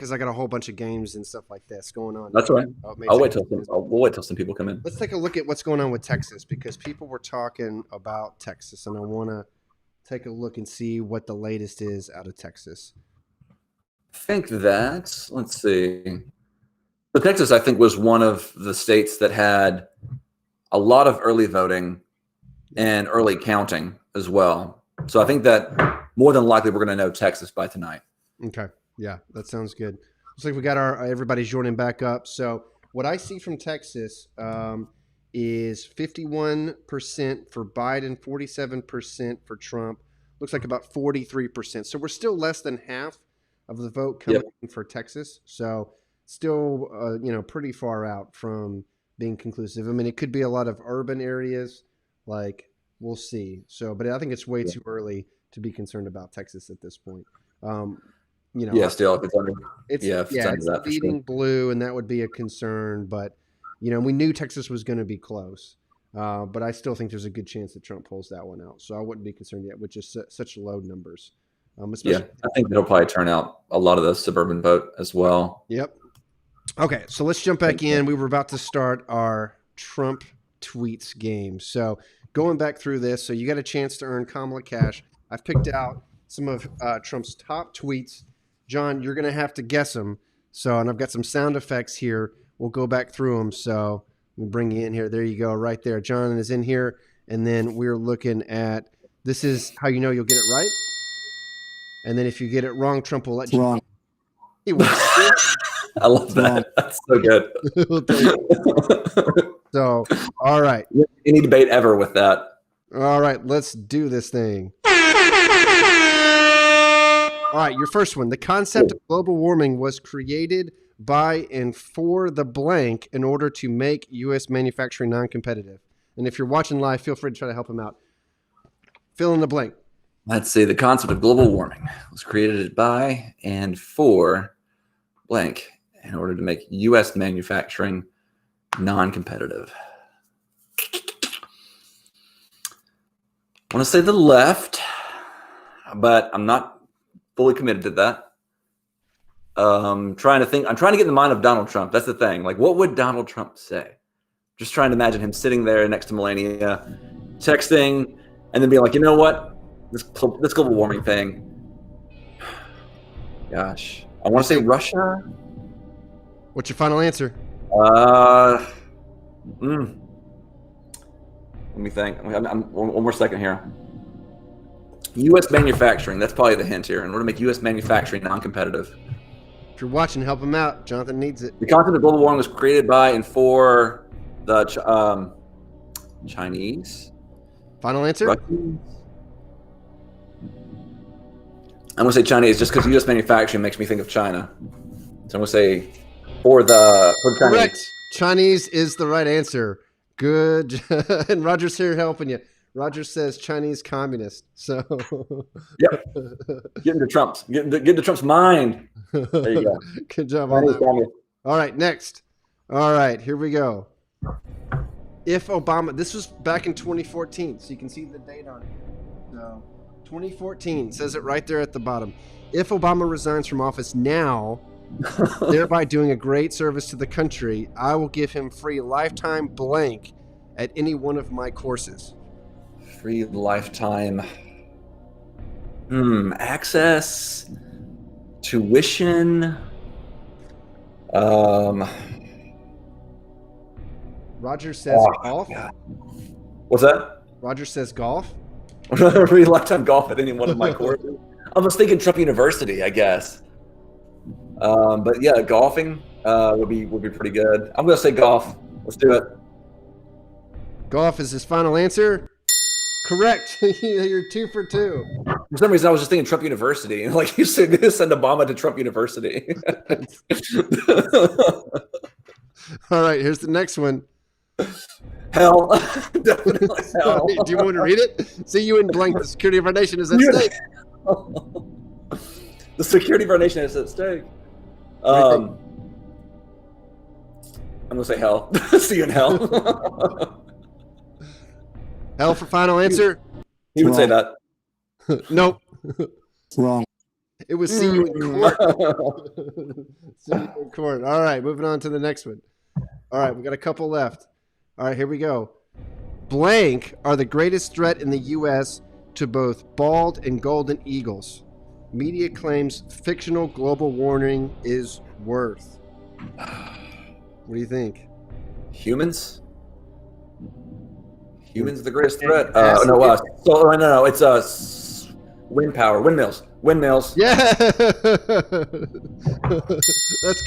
because I got a whole bunch of games and stuff like this going on. That's all right. Oh, it may I'll take wait till we'll wait till some people come in. Let's take a look at what's going on with Texas because people were talking about Texas, and I want to take a look and see what the latest is out of Texas. I think that, let's see. So Texas, I think, was one of the states that had a lot of early voting and early counting as well. So I think that more than likely we're going to know Texas by tonight. Okay. Yeah, that sounds good. Looks like we got our everybody's joining back up. So what I see from Texas is 51% for Biden, 47% for Trump. Looks like about 43%. So we're still less than half of the vote coming in for Texas. So still, pretty far out from being conclusive. I mean, it could be a lot of urban areas. Like, we'll see. So, but I think it's way too early to be concerned about Texas at this point. Still, if it's under, it's that leading blue, and that would be a concern. But we knew Texas was going to be close. But I still think there's a good chance that Trump pulls that one out. So I wouldn't be concerned yet with just such low numbers. I think it'll probably turn out a lot of the suburban vote as well. Yep. Okay, so let's jump back in. We were about to start our Trump tweets game. So going back through this, so you got a chance to earn Kamala Cash. I've picked out some of Trump's top tweets. John, you're going to have to guess them. And I've got some sound effects here. We'll go back through them. So we'll bring you in here. There you go, right there. John is in here. And then we're looking at, this is how you know you'll get it right. And then if you get it wrong, Trump will let you. Wrong. I love that. That's so good. So, all right. Any debate ever with that. All right, let's do this thing. All right, your first one. The concept of global warming was created by and for the blank in order to make U.S. manufacturing non-competitive. And if you're watching live, feel free to try to help him out. Fill in the blank. Let's see. The concept of global warming was created by and for blank in order to make U.S. manufacturing non-competitive. I want to say the left, but I'm not fully committed to that. I'm trying to get in the mind of Donald Trump. That's the thing. Like, what would Donald Trump say? Just trying to imagine him sitting there next to Melania, texting, and then being like, you know what? This global warming thing. Gosh, I want to say Russia. What's your final answer? Let me think. One more second here. U.S. manufacturing. That's probably the hint here. In order to make U.S. manufacturing non-competitive. If you're watching, help him out. Jonathan needs it. The concept of global warming was created by and for the Chinese. Final answer? Russians? I'm going to say Chinese just because U.S. manufacturing makes me think of China. So I'm going to say for the Chinese. Correct. Chinese is the right answer. Good. And Roger's here helping you. Roger says Chinese communist. So yep. Get into Trump's mind. There you go. Good job on that. All right, next. All right, here we go. If Obama, this was back in 2014, so you can see the date on it. So 2014 says it right there at the bottom. If Obama resigns from office now, thereby doing a great service to the country, I will give him free lifetime blank at any one of my courses. Free lifetime access, tuition. Roger says golf. God. What's that? Roger says golf. Free lifetime golf at any one of my courses. I was thinking Trump University, I guess. But yeah, golfing would be pretty good. I'm gonna say golf. Let's do it. Golf is his final answer. Correct. You're 2 for 2. For some reason, I was just thinking Trump University. Like, you said, send Obama to Trump University. All right, here's the next one. Hell. Definitely hell. Do you want to read it? See, you in blank. The security of our nation is at stake. The security of our nation is at stake. I'm going to say hell. See you in hell. Hell for final answer? He would say that. Nope. Wrong. It was see you in court. See you in court. All right, moving on to the next one. All right, we got a couple left. All right, here we go. Blank are the greatest threat in the U.S. to both bald and golden eagles. Media claims fictional global warming is worth. What do you think? Humans? Humans are the greatest threat. No, it's wind power, windmills. Yeah, that's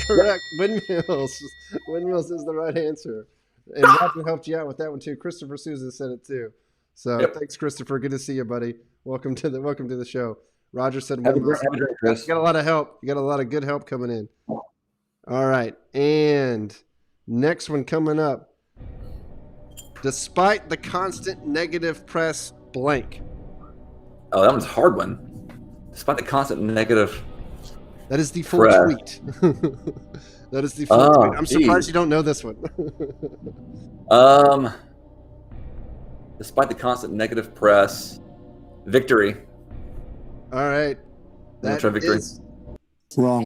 correct. Windmills. Windmills is the right answer. And Roger helped you out with that one too. Christopher Souza said it too. So Thanks, Christopher. Good to see you, buddy. Welcome to the show. Roger said windmills. Have a drink, Chris. You got a lot of help. You got a lot of good help coming in. All right, and next one coming up. Despite the constant negative press, blank. Oh, that one's a hard one. Despite the constant negative. That is the full tweet. That is the full tweet. I'm surprised you don't know this one. Despite the constant negative press, victory. All right. That victory. Is wrong.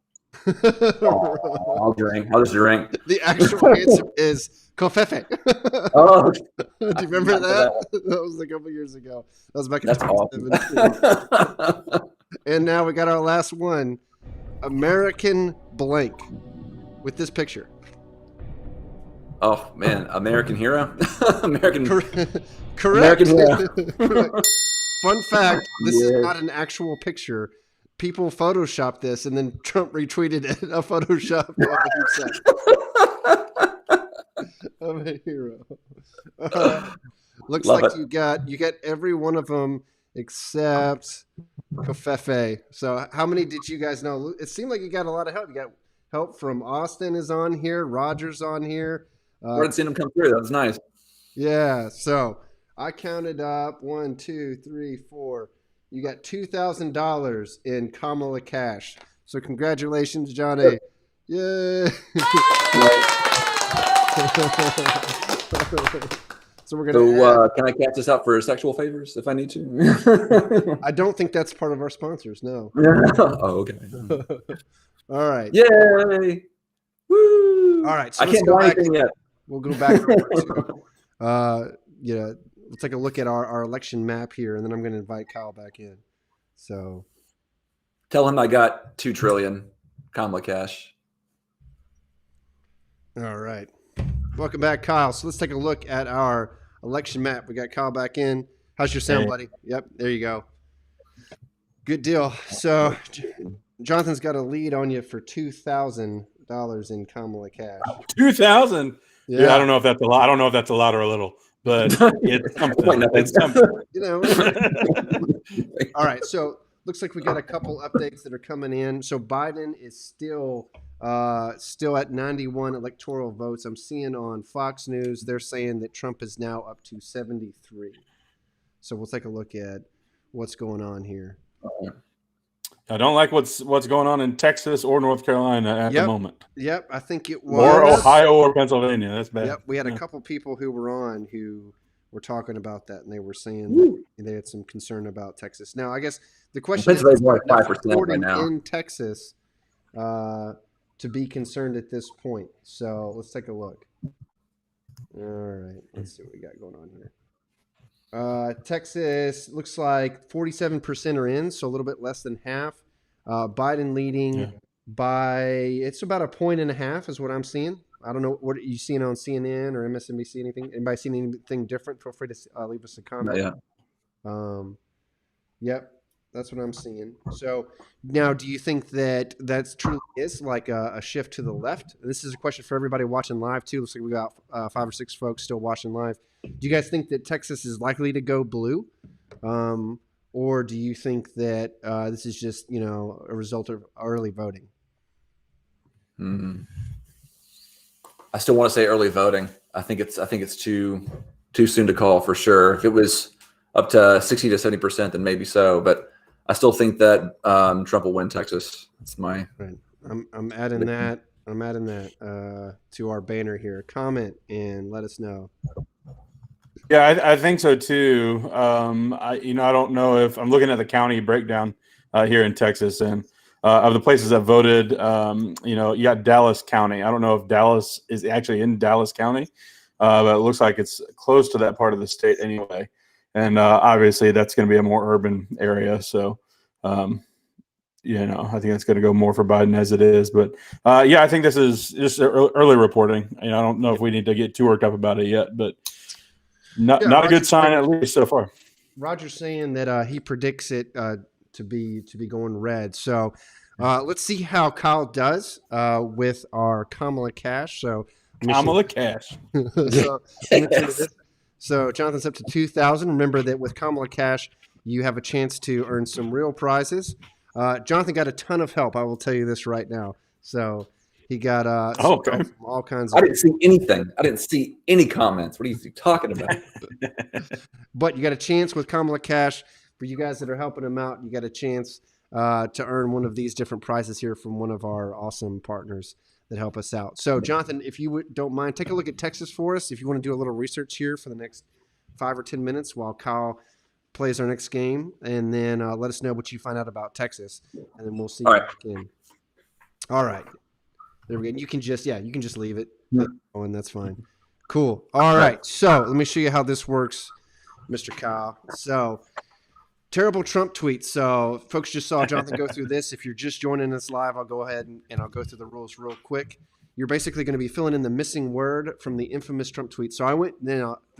I'll drink. I'll just drink. The actual answer is Covfefe. Oh, do you remember that? That was a couple years ago. That was back in that's 2017. awesome. And now we got our last one. American blank with this picture. Oh man, American hero. American. Correct. American hero. Correct. Fun fact: this is not an actual picture. People photoshopped this, and then Trump retweeted it. A Photoshop of a hero. Looks Love like it. you got every one of them except Covfefe. So how many did you guys know? It seemed like you got a lot of help. You got help from Austin is on here. Roger's on here. I've seen them come through. That was nice. Yeah. So I counted up 1, 2, 3, 4. You got $2,000 in Kamala cash. So congratulations, Johnny. Yay. So we're gonna. Can I catch this out for sexual favors if I need to? I don't think that's part of our sponsors. No. Oh, okay. All right. Yay! Woo! All right. So I can't do anything yet. We'll go back. We'll take a look at our election map here, and then I'm going to invite Kyle back in. So, Tell him I got $2 trillion Kamala cash. all right. Welcome back, Kyle. So let's take a look at our election map. We got Kyle back in. How's your sound, buddy? Yep, there you go. Good deal. So Jonathan's got a lead on you for $2,000 in Kamala cash. 2,000. Yeah, I don't know if that's a lot. I don't know if that's a lot or a little, but it's something. It's something. You know. All right. So looks like we got a couple updates that are coming in. So Biden is still at 91 electoral votes. I'm seeing on Fox News they're saying that Trump is now up to 73. So we'll take a look at what's going on here. I don't like what's going on in Texas or North Carolina at the moment. Yep, I think it was. Or Ohio or Pennsylvania. That's bad. Yep, we had a couple people who were on who were talking about that, and they were saying that they had some concern about Texas. Now, I guess the question is, Pennsylvania's more like 5% right now. in Texas to be concerned at this point. So let's take a look. All right, let's see what we got going on here. Texas looks like 47% are in, so a little bit less than half. Biden leading by it's about 1.5 points is what I'm seeing. I don't know what are you seeing on CNN or MSNBC. Anything? Anybody seen anything different? Feel free to leave us a comment. Yep, that's what I'm seeing. So now, do you think that that's truly is like a shift to the left? This is a question for everybody watching live too. Looks like we got 5 or 6 folks still watching live. Do you guys think that Texas is likely to go blue? Or do you think that this is just, a result of early voting? I still want to say early voting. I think it's too soon to call for sure. If it was up to 60 to 70%, then maybe so. But I still think that Trump will win Texas. That's my. Right. I'm adding that. I'm adding that to our banner here. Comment and let us know. Yeah, I think so too. I don't know if I'm looking at the county breakdown here in Texas, and of the places that voted. You got Dallas County. I don't know if Dallas is actually in Dallas County, but it looks like it's close to that part of the state anyway. And obviously, that's going to be a more urban area. So, I think that's going to go more for Biden as it is. But I think this is just early reporting. I don't know if we need to get too worked up about it yet, but not a good sign, at least so far. Roger's saying that he predicts it to be going red. So let's see how Kyle does with our Kamala Cash. So Kamala Cash. So Jonathan's up to 2,000. Remember that with Kamala Cash, you have a chance to earn some real prizes. Jonathan got a ton of help. I will tell you this right now. So he got okay. all kinds of. I didn't see anything. I didn't see any comments. What are you talking about? But you got a chance with Kamala Cash. For you guys that are helping him out, you got a chance to earn one of these different prizes here from one of our awesome partners that help us out. So, Jonathan, if you don't mind, take a look at Texas for us. If you want to do a little research here for the next 5 or 10 minutes while Kyle plays our next game, and then let us know what you find out about Texas, and then we'll see you back in. All right. There we go. You can just leave it. And that's fine. Cool. All right. So let me show you how this works, Mr. Kyle. So terrible Trump tweet. So folks just saw Jonathan go through this. If you're just joining us live, I'll go ahead and I'll go through the rules real quick. You're basically going to be filling in the missing word from the infamous Trump tweet. So I went,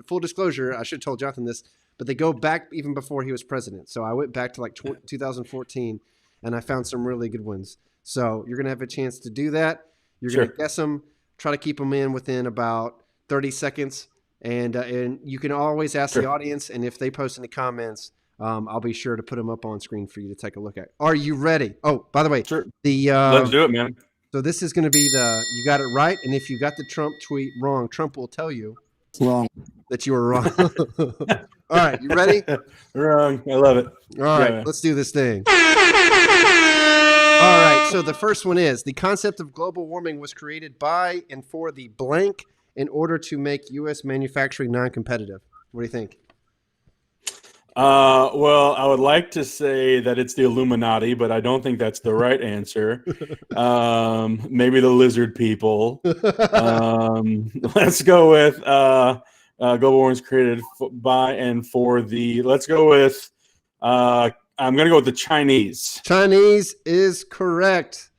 full disclosure, I should have told Jonathan this, but they go back even before he was president. So I went back to 2014 and I found some really good ones. So you're going to have a chance to do that. You're going to guess them, try to keep them in within about 30 seconds. And you can always ask the audience. And if they post any comments, I'll be sure to put them up on screen for you to take a look at. Are you ready? Oh, by the way, let's do it, man. So this is going to be you got it right. And if you got the Trump tweet wrong, Trump will tell you that you were wrong. All right. You ready? Wrong. I love it. All right. Let's do this thing. All right. So the first one is the concept of global warming was created by and for the blank in order to make U.S. manufacturing non-competitive. What do you think? Well, I would like to say that it's the Illuminati, but I don't think that's the right answer. Maybe the lizard people. Let's go with global warming is created by and for the. Let's go with. I'm going to go with the Chinese. Chinese is correct.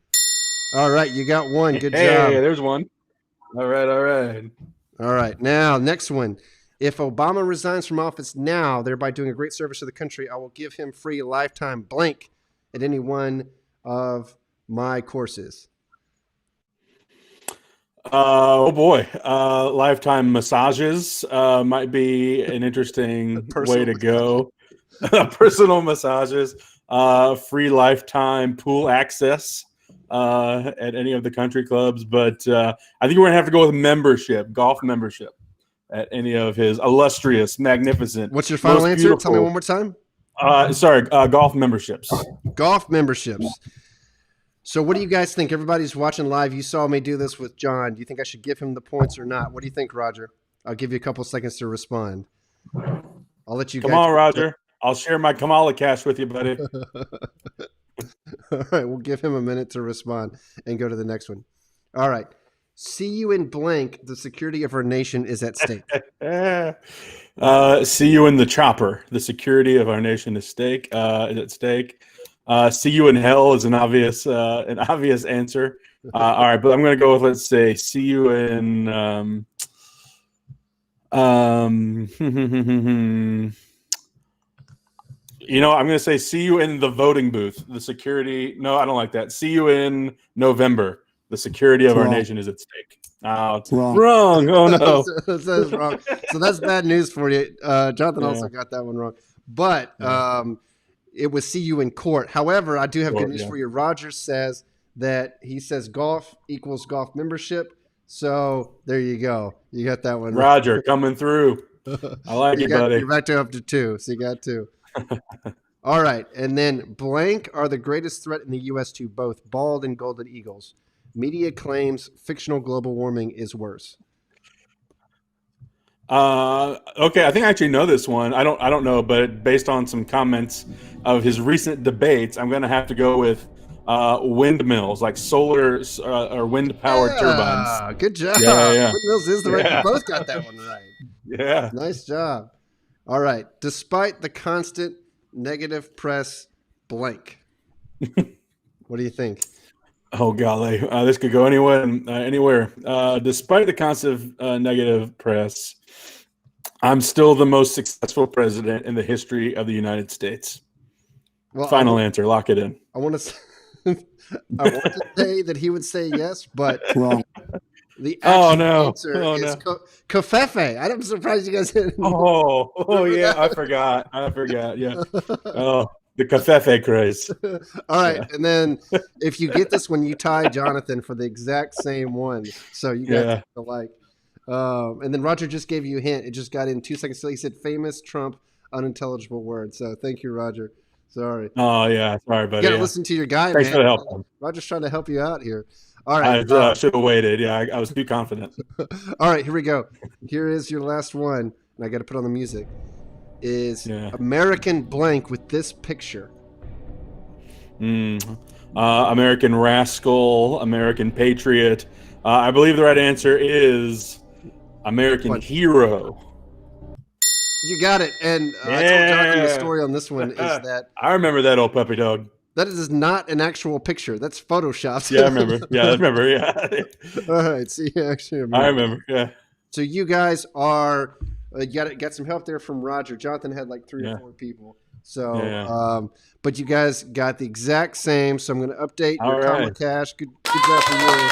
All right, you got one. Good job. Hey, there's one. All right. All right. Now, next one. If Obama resigns from office now, thereby doing a great service to the country, I will give him free lifetime blank at any one of my courses. Oh boy, lifetime massages might be an interesting way to go. Personal massages, free lifetime pool access at any of the country clubs, but I think we're gonna have to go with membership, golf membership at any of his illustrious, magnificent. What's your final answer? Tell me one more time. Golf memberships. Golf memberships. So what do you guys think? Everybody's watching live. You saw me do this with John. Do you think I should give him the points or not? What do you think, Roger? I'll give you a couple seconds to respond. I'll let you Come on, Roger. I'll share my Kamala Cash with you, buddy. All right, we'll give him a minute to respond and go to the next one. All right. See you in blank. The security of our nation is at stake. See you in the chopper. The security of our nation is at stake. See you in hell is an obvious answer. All right, but I'm going to go with, let's say, see you in. I'm going to say see you in the voting booth. The security. No, I don't like that. See you in November. The security of our nation is at stake. Wrong. Oh, no. That is wrong. So that's bad news for you. Jonathan also got that one wrong. But it was see you in court. However, I do have good news for you. Roger says that he says golf equals golf membership. So there you go. You got that one. Roger, right. Coming through. I like it, buddy. You're back to up to 2. So you got 2. All right. And then blank are the greatest threat in the U.S. to both bald and golden eagles. Media claims fictional global warming is worse. Okay, I think I actually know this one. I don't know, but based on some comments of his recent debates, I'm going to have to go with windmills, like solar or wind powered turbines. Good job. Yeah. Windmills is the right. Yeah. You both got that one right. Yeah. Nice job. All right. Despite the constant negative press, blank. What do you think? Oh golly, this could go anywhere. Despite the constant negative press, I'm still the most successful president in the history of the United States. Well, Final answer. Lock it in. I want to. I want to say that he would say yes, but Wrong. the actual no. answer Oh, is no. Covfefe. I'm surprised you guys didn't. Oh yeah, that? I forgot. Yeah. Oh, the Covfefe craze. All right, and then if you get this one, you tie Jonathan for the exact same one. So you guys alike. And then Roger just gave you a hint. It just got in 2 seconds. So he said famous Trump unintelligible word. So thank you, Roger. Sorry. Oh yeah, sorry, buddy. You got to listen to your guy, Thanks man. for the help. Roger's trying to help you out here. All right. I should have waited. Yeah, I was too confident. All right, here we go. Here is your last one, and I got to put on the music. Is American blank with this picture? American rascal, American patriot. I believe the right answer is American hero. You got it. And I told Jonathan the story on this one is that I remember that old puppy dog. that is not an actual picture. That's photoshopped. Yeah, I remember. Yeah. All right. So you actually remember. I remember. Yeah. So you guys are you got some help there from Roger. Jonathan had like 3 or 4 people. So, but you guys got the exact same. So I'm going to update your Kamala Cash. Good job for you.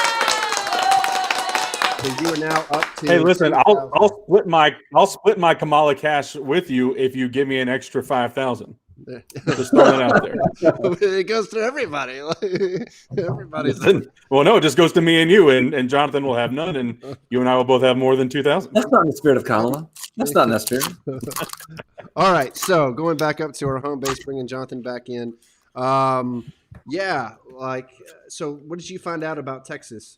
So you are now up to. Hey, listen, I'll split my Kamala Cash with you if you give me an extra 5,000. Just throwing it out there. It goes to everybody. Everybody's. Well, no, it just goes to me and you, and Jonathan will have none, and you and I will both have more than 2,000. That's not in the spirit of Kamala. That's not in that spirit. All right, so going back up to our home base, bringing Jonathan back in. So what did you find out about Texas?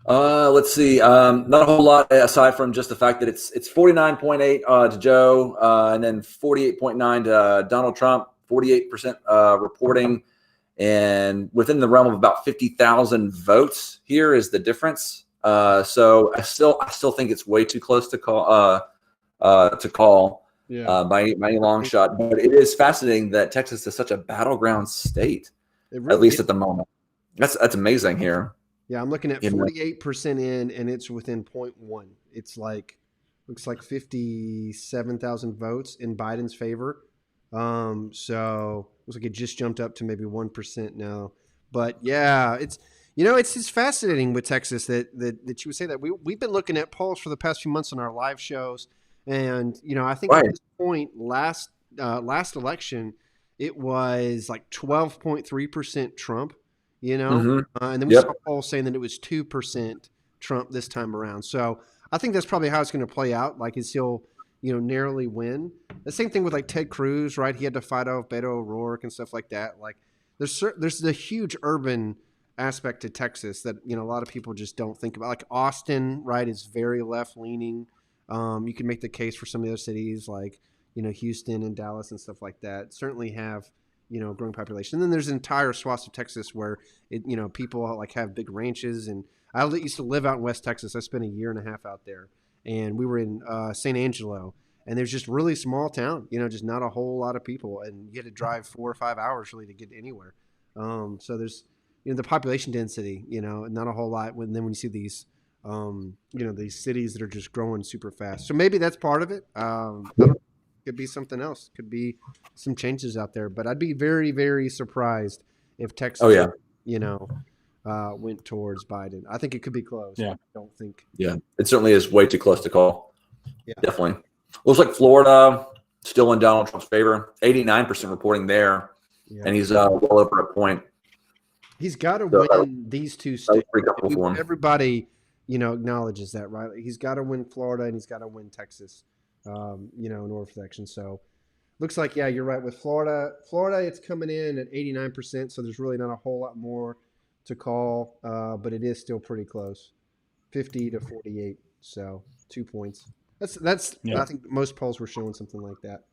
Let's see. Not a whole lot aside from just the fact that it's 49.8 to Joe, and then 48.9 to Donald Trump. 48% reporting, and within the realm of about 50,000 votes. Here is the difference. So I still think it's way too close to call. By any long shot. But it is fascinating that Texas is such a battleground state, at least at the moment. That's amazing here. Yeah, I'm looking at 48% in, and it's within 0.1. It's looks like 57,000 votes in Biden's favor. So it looks like it just jumped up to maybe 1% now. But yeah, it's fascinating with Texas that you would say that. We've been looking at polls for the past few months on our live shows, and I think at this point last election it was like 12.3% Trump. And then we saw polls saying that it was 2% Trump this time around. So I think that's probably how it's going to play out. Like, is he'll, narrowly win. The same thing with like Ted Cruz, right? He had to fight off Beto O'Rourke and stuff like that. Like, there's the huge urban aspect to Texas that a lot of people just don't think about. Like Austin, right, is very left leaning. You can make the case for some of the other cities like Houston and Dallas and stuff like that. Certainly have growing population. And then there's entire swaths of Texas where people like have big ranches. And I used to live out in West Texas. I spent a year and a half out there, and we were in San Angelo, and there's just really small town, just not a whole lot of people, and you had to drive 4 or 5 hours really to get anywhere. So there's the population density, not a whole lot. Then when you see these these cities that are just growing super fast, so maybe that's part of it. Could be something else. Could be some changes out there. But I'd be very, very surprised if Texas, went towards Biden. I think it could be close. Yeah. I don't think. Yeah, it certainly is way too close to call. Yeah. Definitely. Looks like Florida still in Donald Trump's favor. 89% reporting there, and he's well over a point. He's got to win these two states. Everybody, acknowledges that, right? He's got to win Florida, and he's got to win Texas. In order for the election. So looks like, you're right with Florida. Florida, it's coming in at 89%. So there's really not a whole lot more to call, but it is still pretty close, 50 to 48. So 2 points. That's. I think most polls were showing something like that.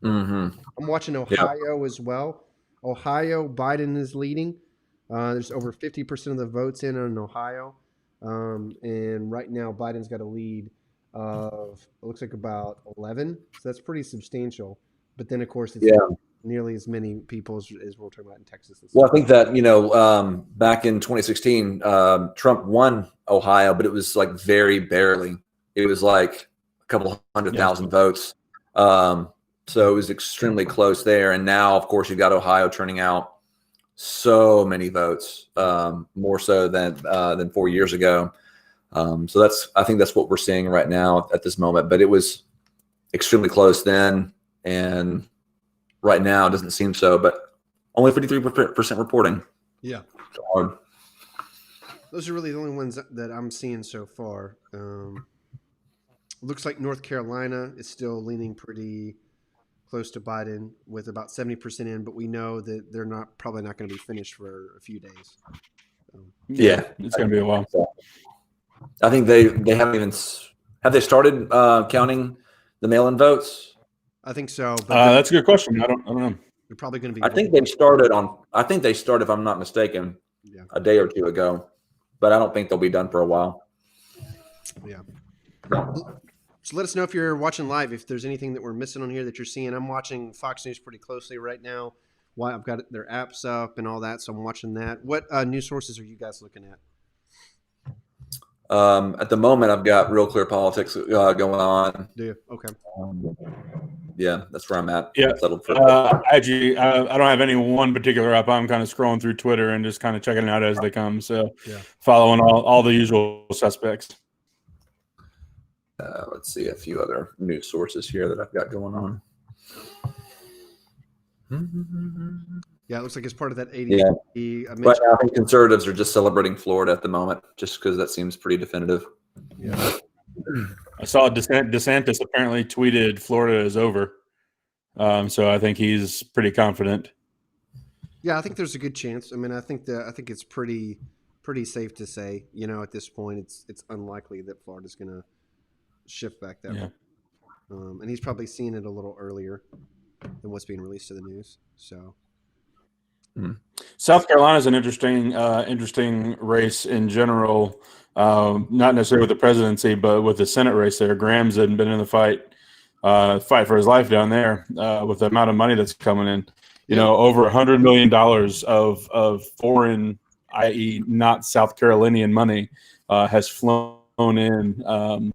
Mm-hmm. I'm watching Ohio as well. Ohio, Biden is leading. There's over 50% of the votes in Ohio. And right now, Biden's got a lead of, it looks like about 11. So that's pretty substantial. But then, of course, it's Yeah. nearly as many people as we're talking about in Texas. Well, I think that, back in 2016, Trump won Ohio, but it was like very barely. It was like a couple 100,000 votes. So it was extremely close there. And now, of course, you've got Ohio turning out so many votes, more so than 4 years ago. So I think that's what we're seeing right now at this moment. But it was extremely close then, and right now it doesn't seem so. But only 53% reporting. Yeah. So hard. Those are really the only ones that I'm seeing so far. Looks like North Carolina is still leaning pretty close to Biden with about 70% in, but we know that they're probably not going to be finished for a few days. Yeah, it's going to be a while. I think they haven't even have they started counting the mail-in votes? I think so. But That's a good question. I don't know. They're probably going to be. I think they started, if I'm not mistaken, a day or two ago, but I don't think they'll be done for a while. Yeah. So let us know if you're watching live, if there's anything that we're missing on here that you're seeing. I'm watching Fox News pretty closely right now. I've got their apps up and all that, so I'm watching that. What news sources are you guys looking at? At the moment, I've got Real Clear Politics going on. Do you? Okay. Yeah, that's where I'm at. Yeah. Actually, I don't have any one particular app. I'm kind of scrolling through Twitter and just kind of checking it out as they come. So following all the usual suspects. Let's see a few other news sources here that I've got going on. Yeah, it looks like it's part of that 80. Yeah. But I think conservatives are just celebrating Florida at the moment, just because that seems pretty definitive. Yeah. I saw DeSantis apparently tweeted Florida is over. So I think he's pretty confident. Yeah, I think there's a good chance. I mean, I think it's pretty safe to say, at this point, it's unlikely that Florida's going to shift back that way. And he's probably seeing it a little earlier than what's being released to the news. So South Carolina is an interesting race in general, not necessarily with the presidency, but with the Senate race there. Graham's been in the fight for his life down there with the amount of money that's coming in. Over $100 million of foreign, i.e. not South Carolinian money, has flown in,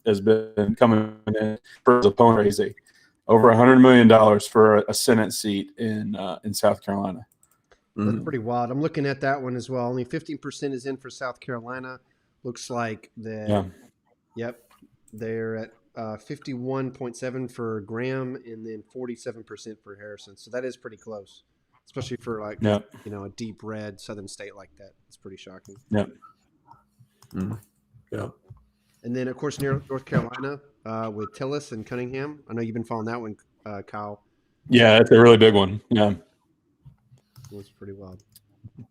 has been coming in for his opponent crazy. Over $100 million for a Senate seat in South Carolina. That's pretty wild. I'm looking at that one as well. Only 15% is in for South Carolina. Looks like that. Yeah. Yep. They're at 51.7 for Graham and then 47% for Harrison. So that is pretty close, especially for a deep red southern state like that. It's pretty shocking. Yeah. Yeah. And then, of course, near North Carolina with Tillis and Cunningham. I know you've been following that one, Kyle. Yeah, it's a really big one. Yeah. It's pretty wild.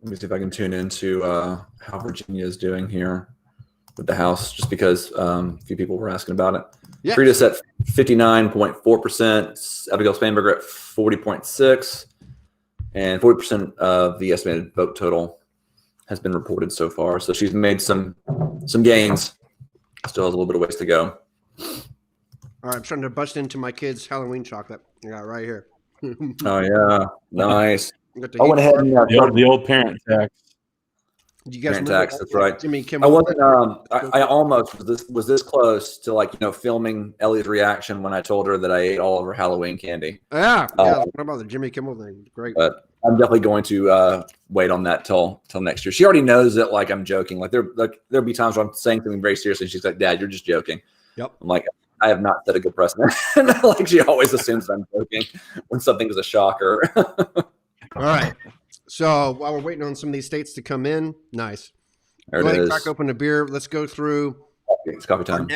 Let me see if I can tune into how Virginia is doing here with the House, just because a few people were asking about it. Yeah. Frida's at 59.4%, Abigail Spanberger at 40.6%, and 40% of the estimated vote total has been reported so far. So she's made some gains. Still has a little bit of ways to go. All right, I'm trying to bust into my kids' Halloween chocolate. I got it right here. Oh yeah, nice. I went ahead and the old parent tax. Do you guys parent remember tax? That's right. Jimmy Kimmel? I wasn't. I almost was this close to filming Ellie's reaction when I told her that I ate all of her Halloween candy. Yeah. What about the Jimmy Kimmel thing? Great. But I'm definitely going to wait on that till next year. She already knows that I'm joking. There'll be times where I'm saying something very seriously. She's like, "Dad, you're just joking." Yep. I'm like, I have not set a good precedent. She always assumes I'm joking when something is a shocker. All right. So while we're waiting on some of these states to come in, nice. There Go it ahead and is. crack open a beer. Let's go through It's coffee time.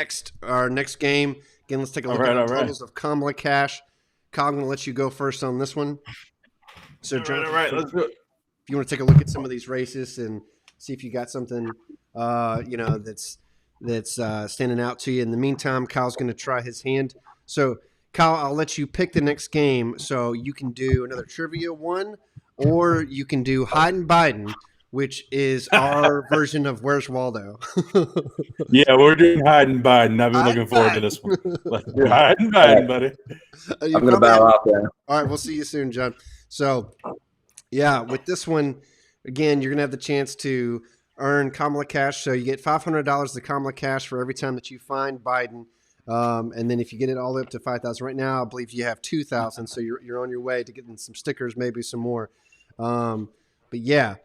our next game. Again, let's take a look at the totals of Kamala Cash. Kyle, I'm going to let you go first on this one. So, Jonathan, Let's do it. if you want to take a look at some of these races and see if you got something, that's standing out to you. In the meantime, Kyle's going to try his hand. So, Kyle, I'll let you pick the next game. So you can do another trivia one, or you can do Hide and Biden, which is our version of Where's Waldo. Yeah, we're doing Hide and Biden. I've been looking forward to this one. Let's do Hide and Biden, buddy. I'm going to bow out there. All right, we'll see you soon, John. So, yeah, with this one, again, you're going to have the chance to earn Kamala Cash. So you get $500 of Kamala Cash for every time that you find Biden. And then if you get it all the way up to 5,000 right now, I believe you have 2,000. So you're on your way to getting some stickers, maybe some more. But yeah.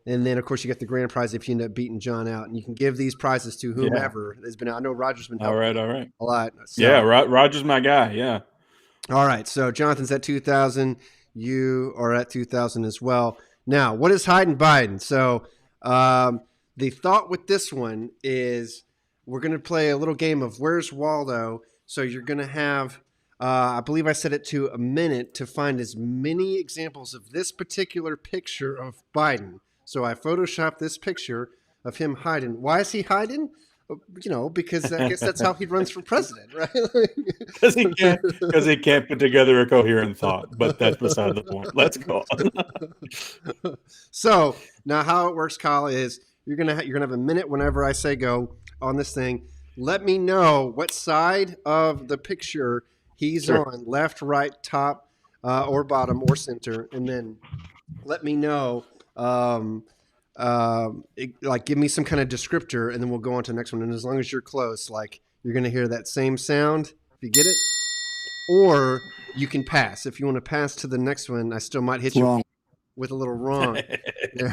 And then, of course, you get the grand prize if you end up beating John out. And you can give these prizes to whomever has been out. I know Roger's been helping all right. a lot. So. Yeah, Roger's my guy. Yeah. All right. So Jonathan's at 2,000. You are at 2,000 as well. Now, what is Hide and Biden? So the thought with this one is we're going to play a little game of Where's Waldo. So you're going to have, I believe I set it to a minute to find as many examples of this particular picture of Biden. So I photoshopped this picture of him hiding. Why is he hiding? Because I guess that's how he runs for president, right? Because he can't put together a coherent thought. But that's beside the point. Let's go on. So now, how it works, Kyle, is you're gonna have a minute whenever I say go on this thing. Let me know what side of the picture he's on, left, right, top, or bottom, or center, and then let me know. Give me some kind of descriptor, and then we'll go on to the next one. And as long as you're close, like you're going to hear that same sound if you get it, or you can pass. If you want to pass to the next one, I still might hit you with a little wrong. Yeah.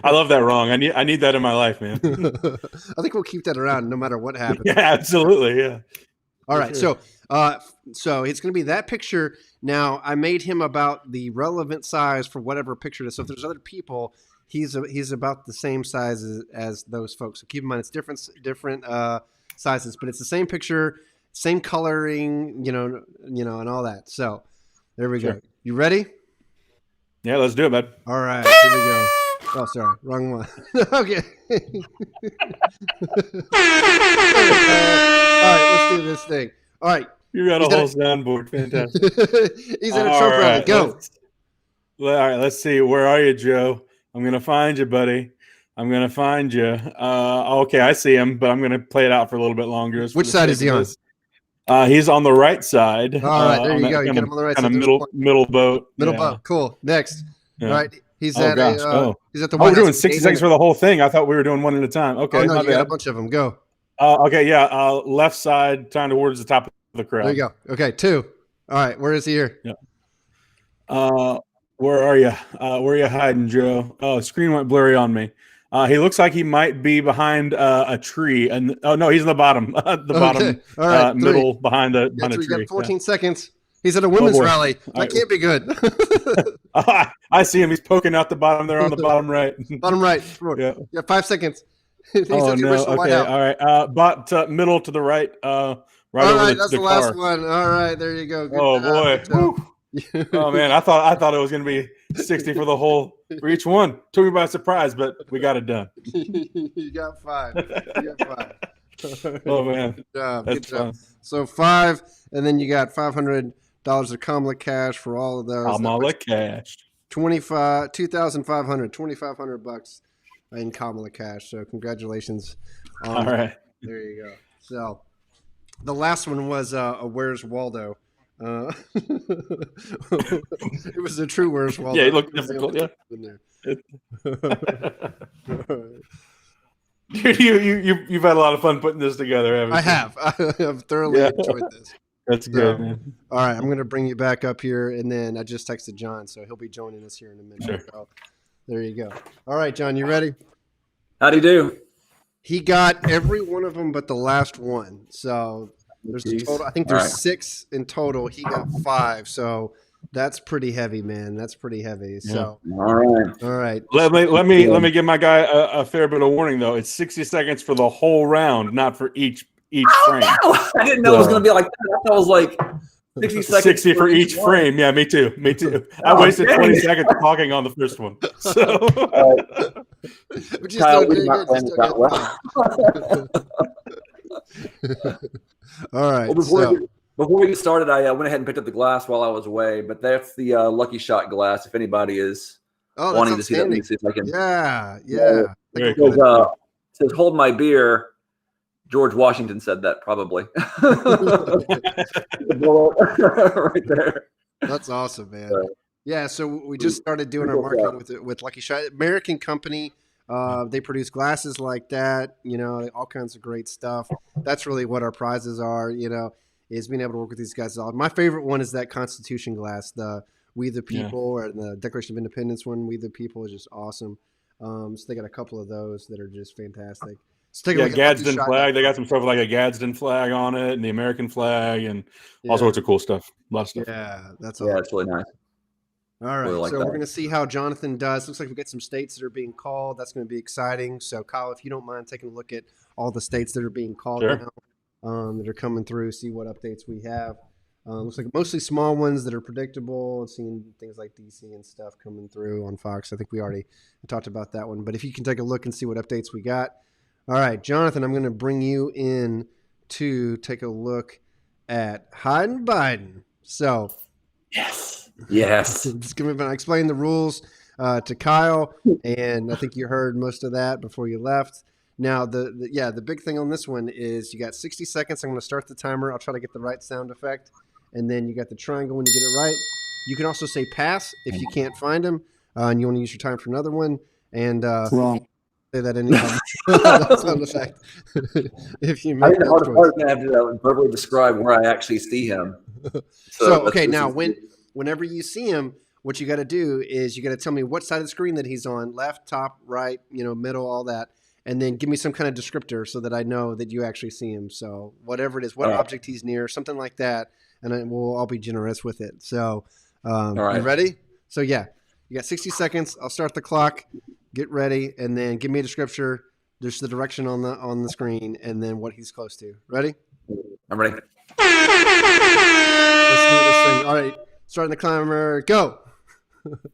I love that wrong. I need that in my life, man. I think we'll keep that around no matter what happens. Yeah, absolutely. Yeah. All right. Sure. So it's going to be that picture. Now, I made him about the relevant size for whatever picture it is. So if there's other people, he's about the same size as those folks. So keep in mind it's different sizes, but it's the same picture, same coloring, and all that. So there we go. You ready? Yeah, let's do it, bud. All right, here we go. Oh, sorry, wrong one. Okay. All right, let's do this thing. All right. You got a whole soundboard. Fantastic. He's in a Trump rally. Go. All right, let's see. Where are you, Joe? I'm going to find you, buddy. I'm going to find you. Okay, I see him, but I'm going to play it out for a little bit longer. Which side is he on? He's on the right side. All right, there you go. You get him on the right side. Kind of middle boat. Middle boat. Cool. Next. Yeah. All right. He's he's at the White House. We're doing House 60 seconds for the whole thing. I thought we were doing one at a time. Okay. Oh, no, you got a bunch of them. Go. Okay, yeah. Left side, turn towards the top of the crowd. There you go. Okay, 2. All right, where is he here? Yeah. Where are you? Where are you hiding, Joe? Oh, screen went blurry on me. He looks like he might be behind a tree. And oh no, he's in the bottom. Bottom, all right, middle behind a tree. You got 14 seconds. He's at a women's rally. That can't be good. I see him. He's poking out the bottom there on the bottom right. Bottom right. Yeah. You got 5 seconds. He's at the original White House. All right. Middle to the right. Right all over right, that's the last car. one. All right, there you go. Good boy. Oh man, I thought it was going to be 60 for each one. Took me by surprise, but we got it done. You got 5. Oh man, good job. That's fun. So 5, and then you got $500 of Kamala Cash for all of those. Kamala Cash. 2,500 bucks in Kamala Cash. So congratulations. All right. There you go. So the last one was a Where's Waldo. It was a true Where's Waldo. Yeah, it looked difficult. Yeah. Dude, you've had a lot of fun putting this together, haven't you? I have. I've thoroughly enjoyed this. That's good, man. All right, I'm going to bring you back up here, and then I just texted John, so he'll be joining us here in a minute. Sure. So, there you go. All right, John, you ready? How'd he do? He got every one of them but the last one. So there's a total. I think there's 6 in total. He got 5. So that's pretty heavy, man. That's pretty heavy. So all right. Let me give my guy a fair bit of warning though. It's 60 seconds for the whole round, not for each frame. No. I didn't know it was going to be like that. I thought it was like 60 seconds. 60 for each frame. Yeah, me too. I wasted 20 seconds talking on the first one. So But you still did good. All right. Before we get started, I went ahead and picked up the glass while I was away, but that's the Lucky Shot glass. If anybody is wanting to see that, let me see if I can. Yeah. Very It says, says, "Hold my beer." George Washington said that probably. Right there. That's awesome, man. Yeah, so we just started doing our marketing with Lucky Shot. American company. They produce glasses like that, all kinds of great stuff. That's really what our prizes are, is being able to work with these guys. My favorite one is that Constitution glass, the We the People, or the Declaration of Independence one, We the People, is just awesome. So they got a couple of those that are just fantastic. So take a look at Gadsden flag. They got some stuff like a Gadsden flag on it and the American flag and all sorts of cool stuff. A lot of stuff. Yeah, that's awesome. Yeah, it's really nice. All right, really so we're going to see how Jonathan does. Looks like we've got some states that are being called. That's going to be exciting. So, Kyle, if you don't mind taking a look at all the states that are being called now, that are coming through, see what updates we have. Looks like mostly small ones that are predictable. Seeing things like DC and stuff coming through on Fox. I think we already talked about that one. But if you can take a look and see what updates we got. All right, Jonathan, I'm going to bring you in to take a look at Biden. So, yes. Just give me I explained the rules to Kyle, and I think you heard most of that before you left. Now, the big thing on this one is you got 60 seconds. I'm going to start the timer. I'll try to get the right sound effect, and then you got the triangle when you get it right. You can also say pass if you can't find him, and you want to use your time for another one. And wrong. Say that anytime. That sound effect. If you make that choice. I'm going to have to verbally describe where I actually see him. So okay, now whenever you see him, what you got to do is you got to tell me what side of the screen that he's on, left, top, right, middle, all that, and then give me some kind of descriptor so that I know that you actually see him. So whatever it is, what object he's near, something like that, and I'll be generous with it. So, all right, you ready? So yeah, you got 60 seconds. I'll start the clock. Get ready, and then give me a descriptor. There's the direction on the screen, and then what he's close to. Ready? I'm ready. Let's do this thing. All right, starting the timer. Go.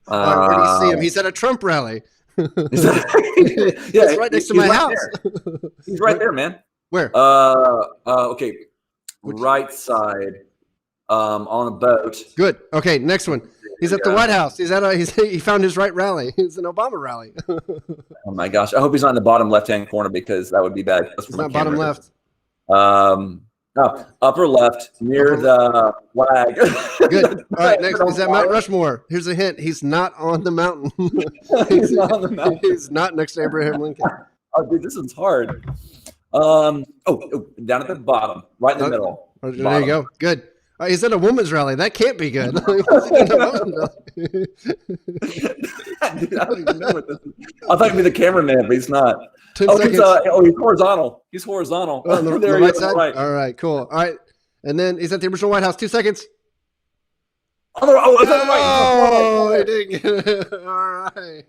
All right, where do you see him? He's at a Trump rally. He's right next to my house. He's right there, man. Where? Okay, right side. On a boat. Good. Okay, next one. He's at the White House. He found his right rally. It's an Obama rally. Oh my gosh! I hope he's not in the bottom left-hand corner because that would be bad. It's not bottom left. Upper left near the flag. Good. All right, next is at Mount Rushmore. Here's a hint. He's not on the mountain. He's not on the mountain. He's not next to Abraham Lincoln. Oh, dude, this is hard. Down at the bottom, right in the middle. There you go. Good. He's at a woman's rally. That can't be good. Dude, I don't even know what this is. I thought he'd be the cameraman, but he's not. 10 seconds. He's horizontal. He's horizontal. On the right side? Right. All right, cool. All right. And then he's at the original White House. 2 seconds. It's on the right. Oh, he didn't get it. All right.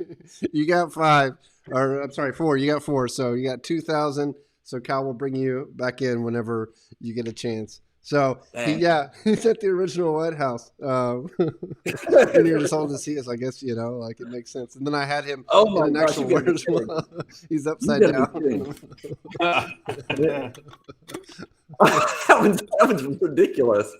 You got 5. Or I'm sorry, 4. You got 4. So you got 2,000. So Kyle will bring you back in whenever you get a chance. So he's at the original White House, and you're just all to see us. I guess like it makes sense. And then I had him in an actual word as well. He's upside down. That one's ridiculous.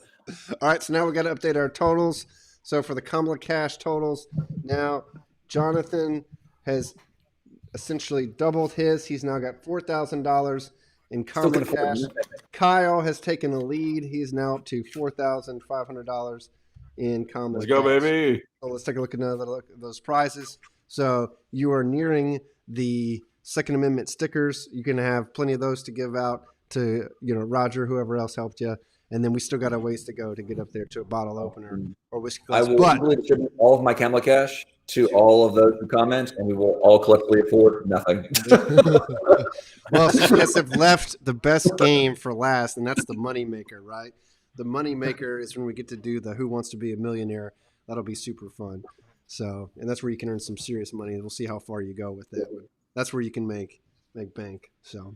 All right, so now we got to update our totals. So for the Kamala Cash totals, now Jonathan has essentially doubled his. He's now got $4,000. In Kamala Cash, Kyle has taken the lead. He's now up to $4,500 in Kamala Let's go, Cash. baby. So let's take a look at another look at those prizes. So you are nearing the Second Amendment stickers. You can have plenty of those to give out to Roger, whoever else helped you. And then we still got a ways to go to get up there to a bottle opener or whiskey glass. I will really distribute all of my Kamala Cash to all of those who comment, and we will all collectively afford nothing. Well, so you guys have left the best game for last, and that's the money maker, right? The money maker is when we get to do the Who Wants to Be a Millionaire. That'll be super fun. So, and that's where you can earn some serious money. We'll see how far you go with that. That's where you can make bank. So,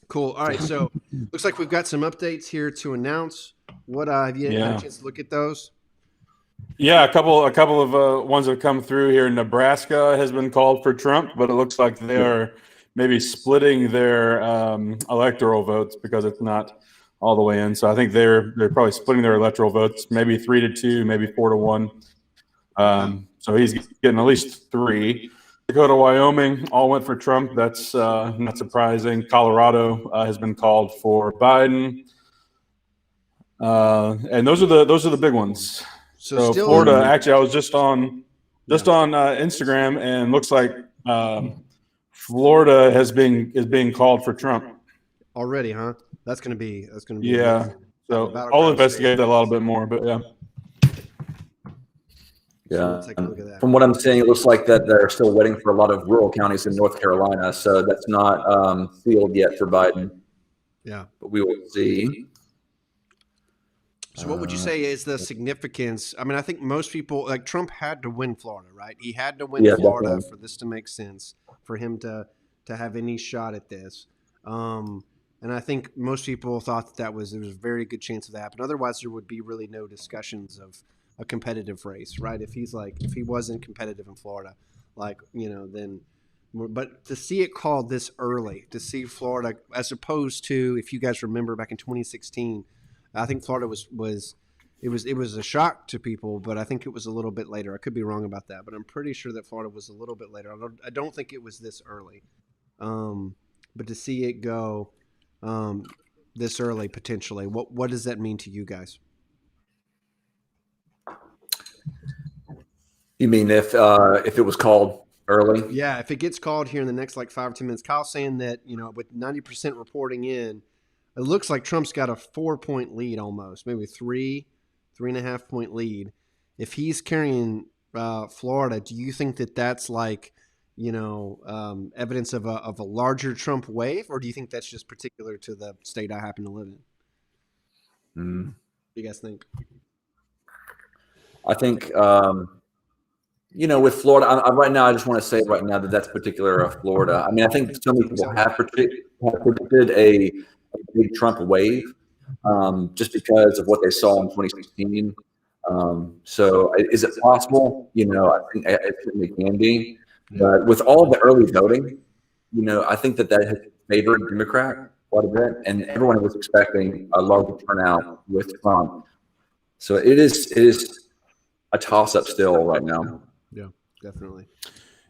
cool. All right. So, looks like we've got some updates here to announce. What have you had a chance to look at those? Yeah, a couple of ones that have come through here. Nebraska has been called for Trump, but it looks like they are maybe splitting their electoral votes because it's not all the way in. So I think they're probably splitting their electoral votes, maybe 3-2, maybe 4-1. So he's getting at least 3. Dakota, Wyoming, all went for Trump. That's not surprising. Colorado has been called for Biden, and those are the big ones. So still, Florida, actually, I was just on Instagram, and looks like Florida is being called for Trump already, huh? That's gonna be yeah. amazing. So I'll investigate that a little bit more, but yeah. So Yeah. we'll take a look at that. From what I'm seeing, it looks like that they're still waiting for a lot of rural counties in North Carolina, so that's not sealed yet for Biden. Yeah. But we will see. So what would you say is the significance? I mean, I think most people, like Trump had to win Florida, right? He had to win Florida definitely. for this to make sense, for him to have any shot at this. And I think most people thought there was a very good chance of that happening. Otherwise, there would be really no discussions of a competitive race, right? If he wasn't competitive in Florida, then. But to see it called this early, to see Florida, as opposed to, if you guys remember back in 2016, I think Florida was a shock to people, but I think it was a little bit later. I could be wrong about that, but I'm pretty sure that Florida was a little bit later. I don't think it was this early, but to see it go this early potentially, what does that mean to you guys? You mean if it was called early? Yeah, if it gets called here in the next 5 or 10 minutes. Kyle's saying that with 90% reporting in, it looks like Trump's got a 4-point lead almost, maybe 3.5 point lead. If he's carrying Florida, do you think that that's evidence of a larger Trump wave, or do you think that's just particular to the state I happen to live in? What do you guys think? I think with Florida, right now, I just want to say right now that that's particular of Florida. I mean, I think so many people have predicted a big Trump wave just because of what they saw in 2016. So is it possible? I think it certainly can be. But with all the early voting, I think that has favored Democrat quite a bit, and everyone was expecting a larger turnout with Trump. So it is a toss-up still right now. Yeah, definitely.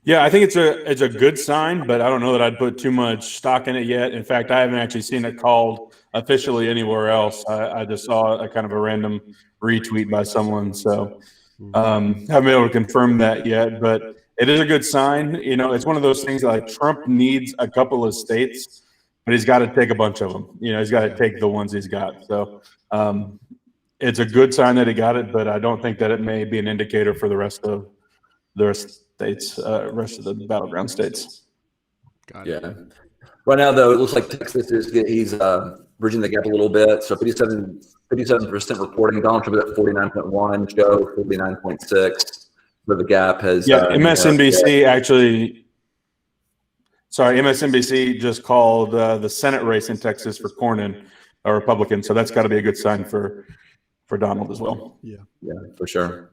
Yeah, I think it's a good sign, but I don't know that I'd put too much stock in it yet. In fact, I haven't actually seen it called officially anywhere else. I just saw a kind of a random retweet by someone, so haven't been able to confirm that yet. But it is a good sign. It's one of those things like Trump needs a couple of states, but he's got to take a bunch of them. He's got to take the ones he's got. So it's a good sign that he got it, but I don't think that it may be an indicator for the rest of the states, rest of the battleground states. Yeah. Right now, though, it looks like Texas he's bridging the gap a little bit. So 57% reporting. Donald Trump is at 49.1. Joe 49.6. So the gap has. MSNBC actually. Sorry, MSNBC just called the Senate race in Texas for Cornyn a Republican. So that's got to be a good sign for Donald as well. Yeah. Yeah, for sure.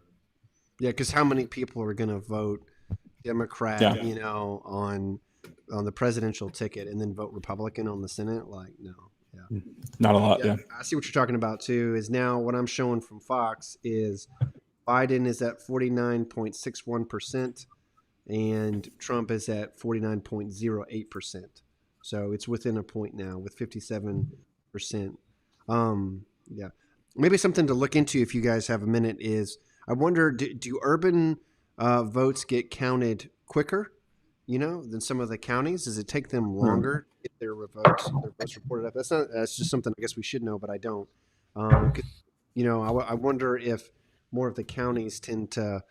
Yeah, because how many people are going to vote Democrat, on the presidential ticket and then vote Republican on the Senate? No. Yeah. Not a lot, yeah. I see what you're talking about, too, is now what I'm showing from Fox is Biden is at 49.61% and Trump is at 49.08%. So it's within a point now with 57%. Yeah. Maybe something to look into if you guys have a minute is, I wonder, do urban votes get counted quicker, than some of the counties? Does it take them longer to get their votes reported up? That's just something I guess we should know, but I don't. I wonder if more of the counties tend to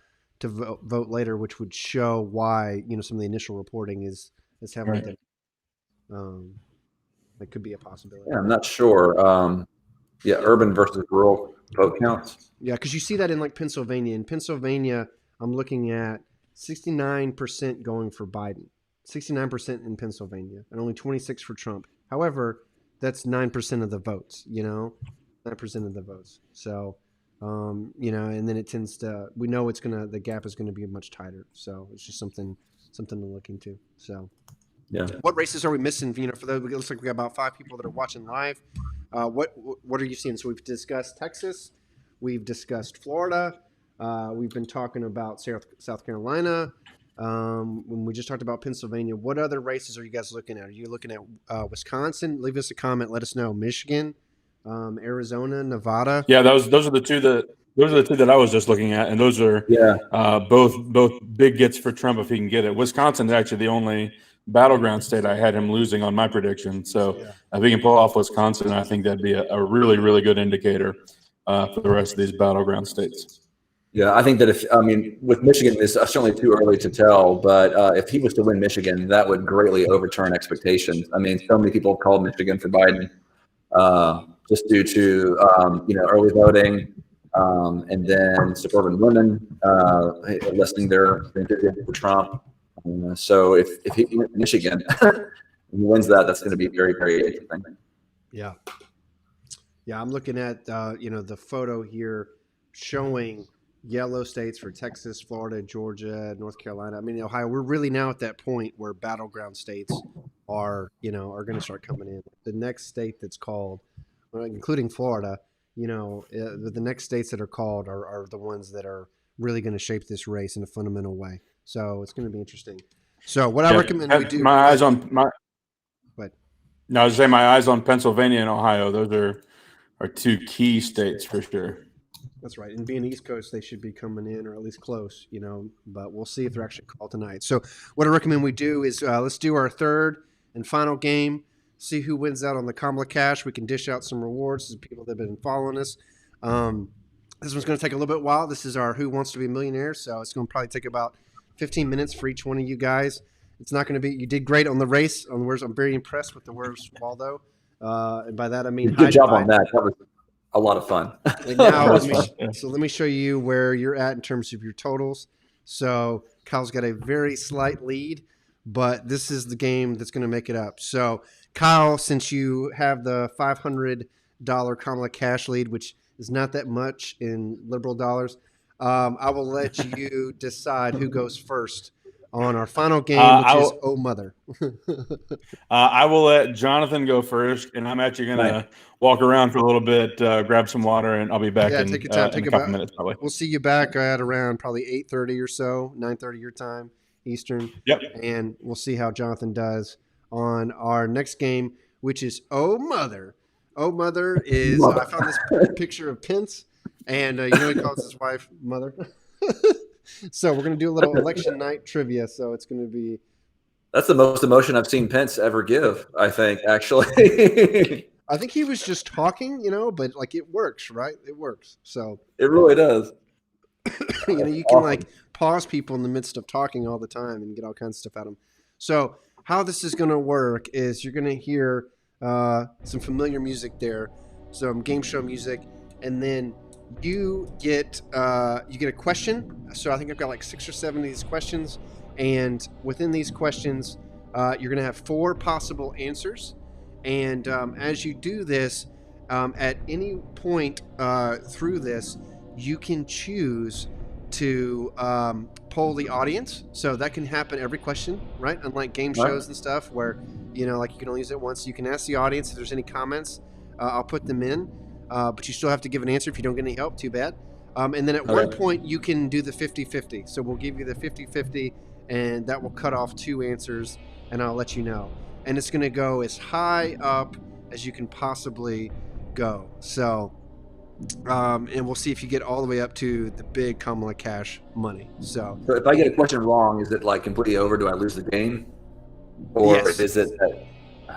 vote later, which would show why, some of the initial reporting is having that could be a possibility. Yeah, I'm not sure. Urban versus rural vote counts. Yeah, because you see that in Pennsylvania. In Pennsylvania, I'm looking at 69% going for Biden, 69% in Pennsylvania, and only 26% for Trump. However, that's 9% of the votes. 9% of the votes. So, and then it tends to. We know the gap is gonna be much tighter. So it's just something to look into. So. Yeah. What races are we missing? For those, it looks like we got about 5 people that are watching live. What are you seeing? So we've discussed Texas, we've discussed Florida, we've been talking about South Carolina. When we just talked about Pennsylvania, what other races are you guys looking at? Are you looking at Wisconsin? Leave us a comment. Let us know. Michigan, Arizona, Nevada. Yeah, those are the two that I was just looking at, and those are both big gets for Trump if he can get it. Wisconsin's actually the only battleground state I had him losing on my prediction. So if he can pull off Wisconsin, I think that'd be a really, really good indicator for the rest of these battleground states. Yeah, I think that with Michigan, it's certainly too early to tell, but if he was to win Michigan, that would greatly overturn expectations. I mean, so many people have called Michigan for Biden just due to, early voting and then suburban women listing their enthusiasm for Trump. So if he wins Michigan, and he wins that, that's going to be very, very interesting. Yeah. Yeah, I'm looking at, the photo here showing yellow states for Texas, Florida, Georgia, North Carolina. I mean, Ohio. We're really now at that point where battleground states are going to start coming in. The next state that's called, including Florida, the next states that are called are the ones that are really going to shape this race in a fundamental way. So it's going to be interesting. So what I recommend we do. My eyes on my. What? No, I was saying my eyes on Pennsylvania and Ohio. Those are two key states for sure. That's right. And being East Coast, they should be coming in, or at least close, but we'll see if they're actually called tonight. So what I recommend we do is let's do our third and final game, see who wins out on the Kamala Cash. We can dish out some rewards to people that have been following us. This one's going to take a little bit while. This is our Who Wants to Be a Millionaire, so it's going to probably take about 15 minutes for each one of you guys. It's not going to be – you did great on the race. I'm very impressed with the Where's Waldo. And by that I mean – Good job on that. That was a lot of fun. And now let me show you where you're at in terms of your totals. So Kyle's got a very slight lead, but this is the game that's going to make it up. So Kyle, since you have the $500 Kamala Cash lead, which is not that much in liberal dollars, I will let you decide who goes first on our final game, which is Oh Mother. I will let Jonathan go first, and I'm actually going to walk around for a little bit, grab some water, and I'll be back in, take your time. in a couple minutes probably. We'll see you back at around probably 8:30 or so, 9:30 your time, Eastern. Yep. And we'll see how Jonathan does on our next game, which is Oh Mother. Oh Mother is I found this picture of Pence, and he calls his wife Mother. So we're going to do a little election night trivia. So it's going to be. That's the most emotion I've seen Pence ever give, I think, actually. I think he was just talking, but it works, right? It works. So it really does. You can pause people in the midst of talking all the time and get all kinds of stuff out of them. So how this is going to work is you're going to hear some familiar music there, some game show music, and then you get a question. So I think I've got 6 or 7 of these questions, and within these questions, you're going to have 4 possible answers. And as you do this, at any point through this, you can choose to poll the audience. So that can happen every question, right? Unlike game shows and stuff where, you can only use it once. You can ask the audience if there's any comments. I'll put them in. But you still have to give an answer. If you don't get any help, too bad. And then at one point, you can do the 50-50. So we'll give you the 50-50, and that will cut off 2 answers, and I'll let you know. And it's going to go as high up as you can possibly go. So, and we'll see if you get all the way up to the big Kamala Cash money. So if I get a question wrong, is it completely over? Do I lose the game? Or yes. Is it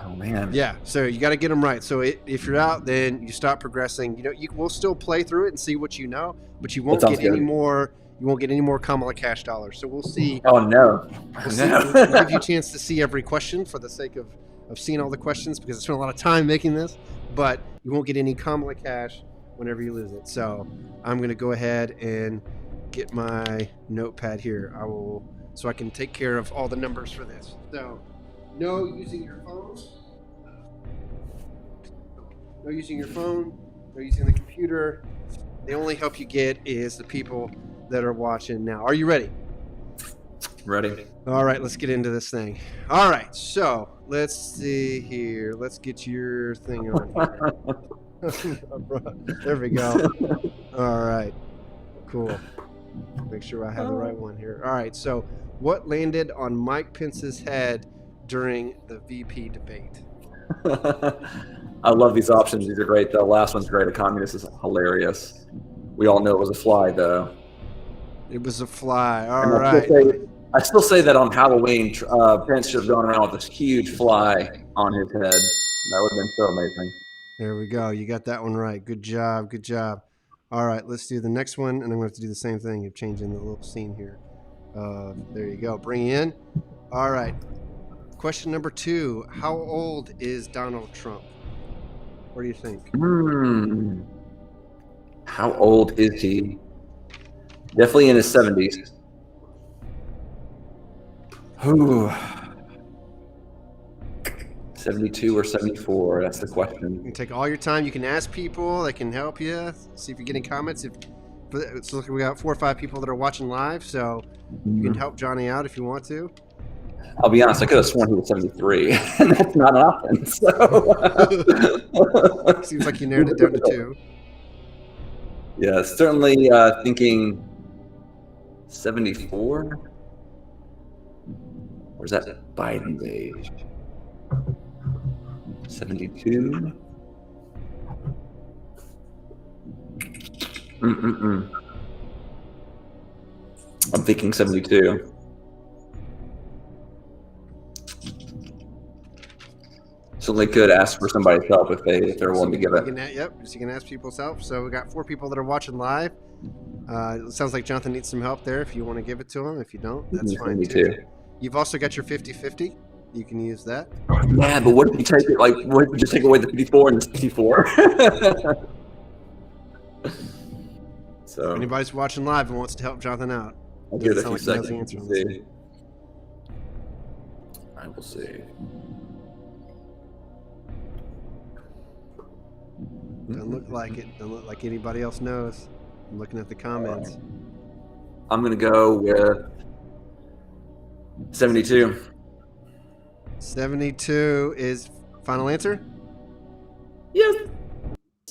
oh man. Yeah, so you got to get them right. So if you're out, then you stop progressing. You will still play through it and see what you know, but you won't get any more. You won't get any more Kamala Cash dollars. So we'll see. Oh no! We'll give you a chance to see every question for the sake of seeing all the questions, because I spent a lot of time making this. But you won't get any Kamala Cash whenever you lose it. So I'm going to go ahead and get my notepad here. So I can take care of all the numbers for this. So. No using your phone. No using your phone. No using the computer. The only help you get is the people that are watching now. Are you ready? Ready? All right, let's get into this thing. All right, so let's see here. Let's get your thing on here. There we go. All right, cool. Make sure I have the right one here. All right, so what landed on Mike Pence's head during the VP debate? I love these options. These are great. The last one's great. A communist is hilarious. We all know it was a fly, though. It was a fly. All And right. I still say that on Halloween, Pence should have gone around with this huge fly on his head. That would have been so amazing. There we go. You got that one right. Good job. Good job. All right, let's do the next one, and I'm going to have to do the same thing of changing the little scene here. There you go. Bring in. All right. Question number 2. How old is Donald Trump? What do you think? How old is he? Definitely in his 70s. Ooh. 72 or 74, that's the You question. can take all your time. You can ask people. They can help you. See if you're getting comments. It's looking, we got 4 or 5 people that are watching live, so you can help Johnny out if you want to. I'll be honest, I could have sworn he was 73, and that's not an option. So. Seems like you narrowed it down to 2. Yeah, certainly thinking 74? Or is that Biden's age? 72? I'm thinking 72. Certainly could ask for somebody's help if they're willing to give it. Yep, so you can ask people's help. So we got 4 people that are watching live. It sounds like Jonathan needs some help there if you want to give it to him. If you don't, that's fine too. You've also got your 50-50. You can use that. Yeah, but what if you take it, like, what if you just take away the 54 and the 64? So, If anybody's watching live and wants to help Jonathan out, I'll give it a few doesn't sound like he seconds. knows the answer on this. See. I will see. Doesn't look like it. Doesn't look like anybody else knows. I'm looking at the comments. I'm going to go with 72. 72 is final answer? Yes.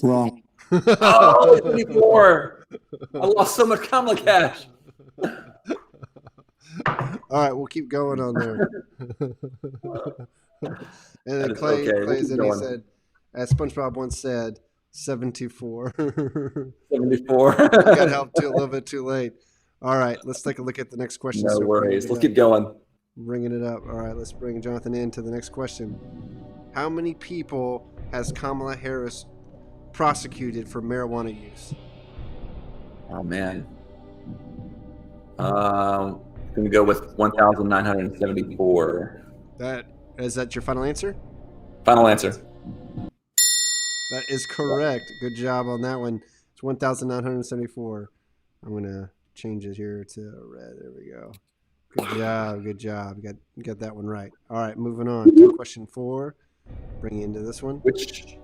Wrong. Oh, 74. I lost so much Kamala cash. All right, we'll keep going on there. And then That is Clay, okay. Clay's in, Keep he going. said, as SpongeBob once said, 74. 74. Got help too a little bit too late. All right, let's take a look at the next question. No So worries. Let's keep going. bringing it up. All right, let's bring Jonathan in to the next question. How many people has Kamala Harris prosecuted for marijuana use? Oh, man. I'm going to go with 1,974. Is that your final answer? Final answer. That is correct. Good job on that one. It's 1,974. I'm gonna change it here to red. There we go. Good job. Good job. You got that one right. All right, moving on to question 4. Bring you into this one. Which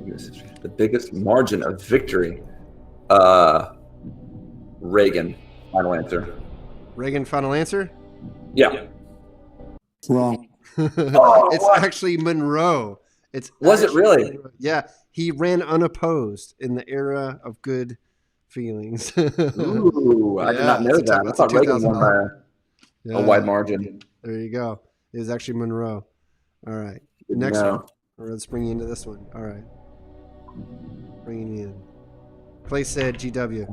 is the biggest margin of victory? Reagan. Final answer. Reagan, final answer? Yeah. Wrong. It's what? actually Monroe. Was it really? Monroe. Yeah, he ran unopposed in the era of good feelings. Ooh, I did not know it's a- that. I it's a thought Reagan won by Yeah, a wide margin. There you go. It was actually Monroe. All right. Good to Next know. one. All right, let's bring you into this one. All right. Bringing you in. Clay said GW.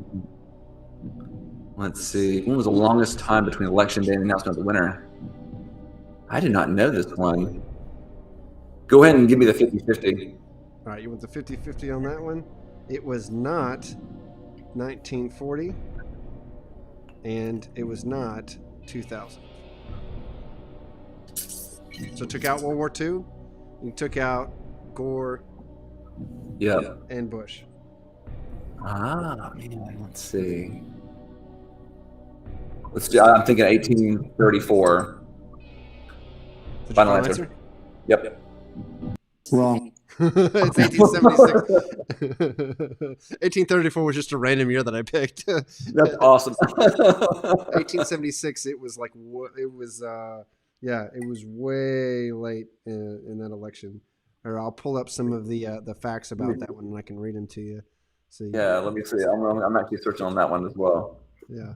Let's see. When was the longest time between election day and the announcement of the winner? I did not know this one. Go ahead and give me the 50-50. All right, you want the 50-50 on that one? It was not 1940, and it was not 2000. So took out World War II, you took out Gore Yep. and Bush. Ah, man, let's see. Let's do, I'm thinking 1834. Is that your Final answer. Yep. Wrong. It's 1876. 1834 was just a random year that I picked. That's awesome. 1876. It was like it was. Yeah, it was way late in that election. Or I'll pull up some of the facts about that one and I can read them to you. So Yeah, let me see. I'm actually searching on that one as well. yeah,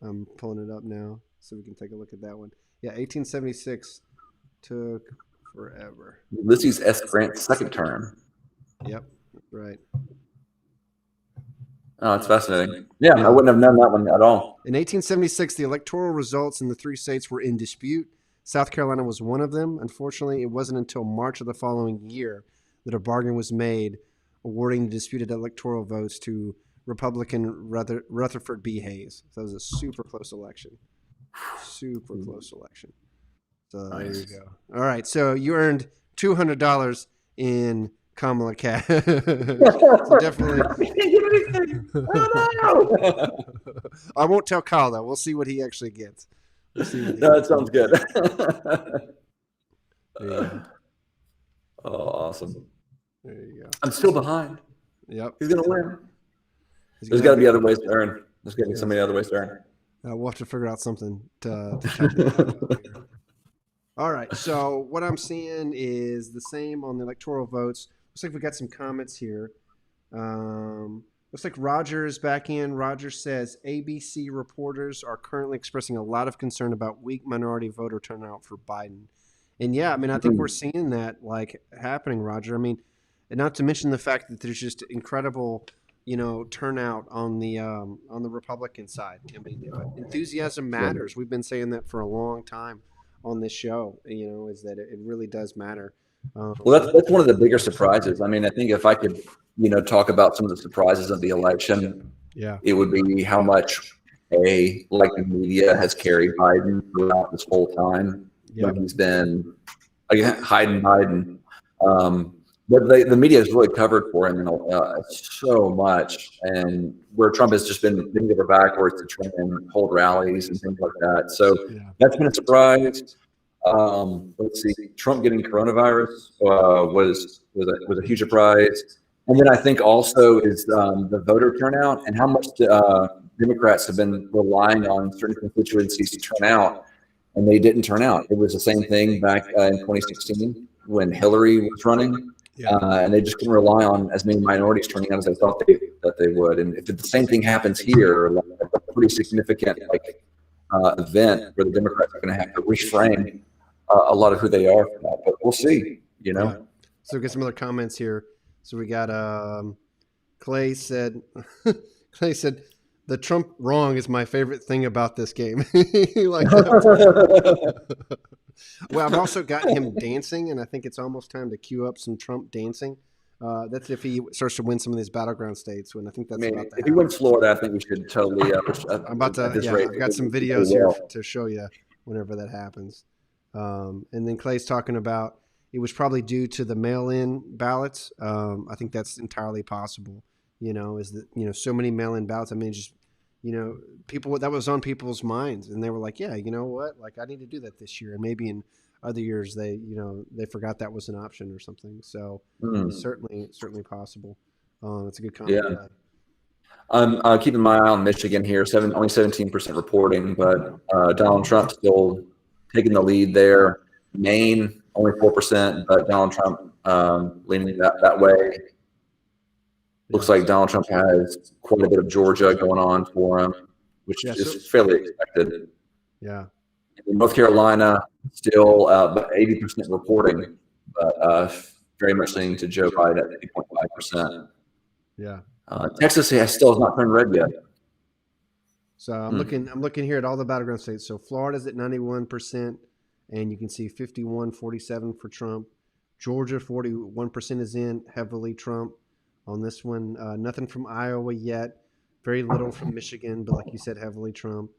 I'm pulling it up now so we can take a look at that one. Yeah, 1876 took forever. Ulysses S. Grant's second term. Yep, right. Oh, it's fascinating. Yeah, I wouldn't have known that one at all. In 1876, the electoral results in the 3 states were in dispute. South Carolina was one of them. Unfortunately, it wasn't until March of the following year that a bargain was made awarding the disputed electoral votes to Republican Rutherford B. Hayes. So it was a super close election. Super close election. So there you go. All right. So you earned $200 in Kamala Cash. So definitely. I won't tell Kyle though. We'll see what he actually gets. We'll see what he No, that gets. sounds good. There you go. Oh, awesome. There you go. I'm still behind. Yep. Who's going to win? He's There's gonna- got to be other ways to earn. There's got to be so many other ways to earn. We'll have to figure out something to check that out here. All right. So what I'm seeing is the same on the electoral votes. Looks like we got some comments here. Looks like Roger is back in. Roger says ABC reporters are currently expressing a lot of concern about weak minority voter turnout for Biden. And yeah, I mean, I think we're seeing that like happening, Roger. I mean, and not to mention the fact that there's just incredible, turnout on the Republican side. I mean, enthusiasm matters. We've been saying that for a long time on this show. Is that it really does matter. Well, that's one of the bigger surprises. I mean, I think if I could, talk about some of the surprises of the election, yeah, it would be how much the media has carried Biden throughout this whole time. yeah, When he's been hiding Biden. But the media has really covered for him so much, and where Trump has just been bending over backwards to try and hold rallies and things like that. So yeah, that's been a surprise. Let's see, Trump getting coronavirus was a huge surprise, and then I think also is the voter turnout and how much Democrats have been relying on certain constituencies to turn out, and they didn't turn out. It was the same thing back in 2016 when Hillary was running. And they just couldn't rely on as many minorities turning out as they thought that they would. And if the same thing happens here, like a pretty significant event where the Democrats are going to have to reframe a lot of who they are for that. But we'll see, Yeah. So we get some other comments here. So we got Clay said the Trump wrong is my favorite thing about this game. Like that. Well, I've also got him dancing, and I think it's almost time to cue up some Trump dancing. That's if he starts to win some of these battleground states. When I think that's about to if he wins Florida, I think we should totally. I'm about to. I've got some videos here to show you whenever that happens. And then Clay's talking about it was probably due to the mail-in ballots. I think that's entirely possible. Is that so many mail-in ballots? I mean, just people that was on people's minds, and they were like, yeah, you know what? Like, I need to do that this year, and maybe in other years they forgot that was an option or something. So it's certainly possible. It's a good comment. Yeah. I'm keeping my eye on Michigan here. Only 17% reporting, but Donald Trump still taking the lead there. Maine only 4%, but Donald Trump leaning that way. Looks like Donald Trump has quite a bit of Georgia going on for him, which is fairly expected. Yeah. In North Carolina, still about 80% reporting, but very much leaning to Joe Biden at 8.5%. Yeah. Texas still has not turned red yet. So I'm looking here at all the battleground states. So Florida's at 91%, and you can see 51-47 for Trump. Georgia, 41% is in heavily Trump on this one. Nothing from Iowa yet. Very little from Michigan, but like you said, heavily Trump.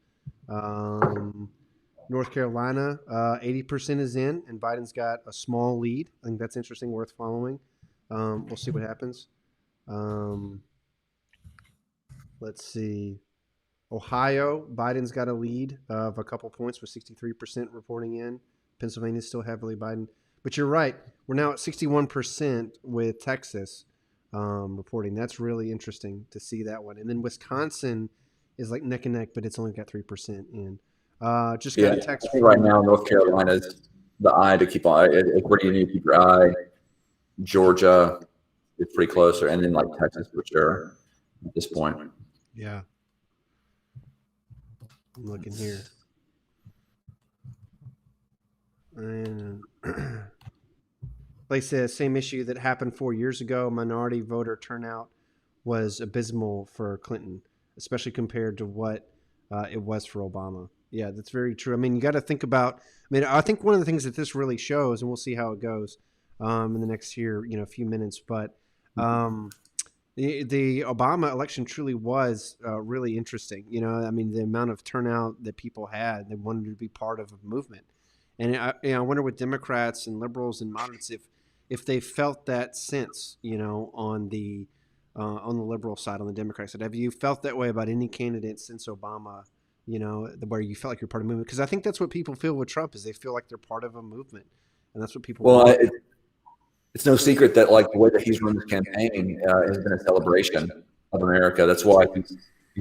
North Carolina, 80% is in, and Biden's got a small lead. I think that's interesting, worth following. We'll see what happens. Let's see. Ohio, Biden's got a lead of a couple points with 63% reporting in. Pennsylvania's still heavily Biden. But you're right. We're now at 61% with Texas reporting. That's really interesting to see that one. And then Wisconsin is like neck and neck, but it's only got 3% in. Just got a text I think right now North Carolina's the eye to keep on. It's where you need to keep your eye. Georgia is pretty close, and then like Texas for sure at this point. Yeah. I'm looking here. And like I said, same issue that happened 4 years ago. Minority voter turnout was abysmal for Clinton, especially compared to what it was for Obama. Yeah, that's very true. I mean, you got to think about. I mean, I think one of the things that this really shows, and we'll see how it goes in the next year, few minutes. But the Obama election truly was really interesting. I mean, the amount of turnout that people had, they wanted to be part of a movement. And I wonder with Democrats and liberals and moderates if they felt that sense, on the liberal side, on the Democrat side. Have you felt that way about any candidate since Obama? Where you felt like you're part of a movement? Because I think that's what people feel with Trump is they feel like they're part of a movement, and that's what people. Well, it's no secret that like the way that he's run this campaign has been a celebration of America. That's why he's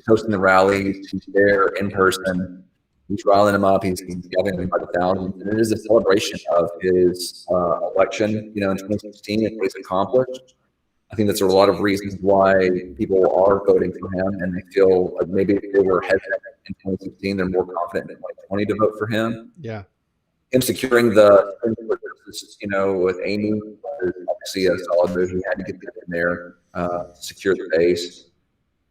hosting the rallies. He's there in person. He's riling them up. He's gathering them by the thousands. And it is a celebration of his election, in 2016 and what he's accomplished. I think that's a lot of reasons why people are voting for him, and they feel like maybe if they were hesitant in 2016, they're more confident in 2020 to vote for him. Yeah. Him securing the, with Amy was obviously a solid move. He had to get in there, secure the base.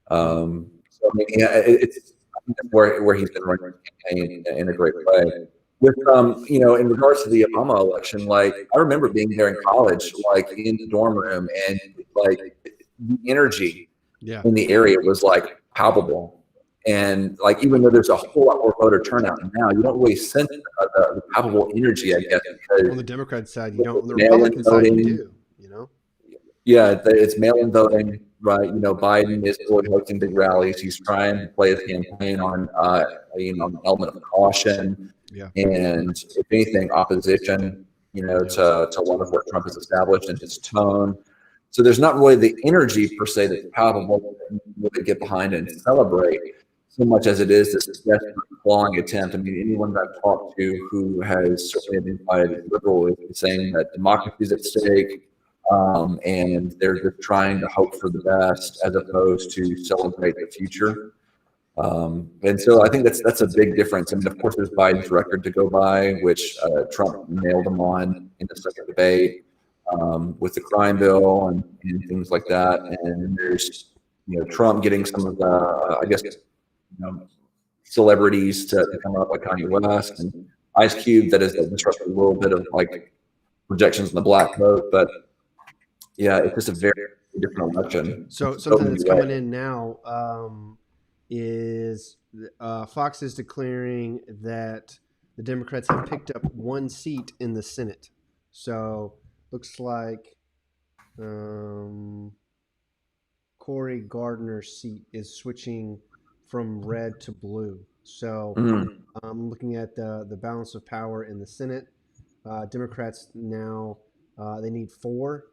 So, I mean, it's where he's been running the campaign in a great way. With in regards to the Obama election, like I remember being there in college, like in the dorm room, and like the energy in the area was like palpable. And like even though there's a whole lot more voter turnout now, you don't really sense the palpable energy, I guess, because on the Democrat side you don't, on the Republican side you do, Yeah, it's mail-in voting, right? Biden is really hosting big rallies. He's trying to play his campaign on, an element of caution. Yeah. And if anything, opposition, to a lot of what Trump has established and his tone. So there's not really the energy per se that's palpable to get behind and celebrate so much as it is this desperate clawing attempt. I mean, anyone that I've talked to who has certainly identified as liberal is saying that democracy is at stake. And they're just trying to hope for the best as opposed to celebrate the future. And so I think that's a big difference. I mean, of course, there's Biden's record to go by, which Trump nailed him on in the second debate with the crime bill and things like that. And there's, Trump getting some of the, I guess, celebrities to come up like Kanye West and Ice Cube. That has disrupted a little bit of like projections in the black vote, but yeah, it's just a very different election. So something that's coming in now is Fox is declaring that the Democrats have picked up one seat in the Senate. So looks like Cory Gardner's seat is switching from red to blue. So I'm looking at the balance of power in the Senate. Democrats now they need 4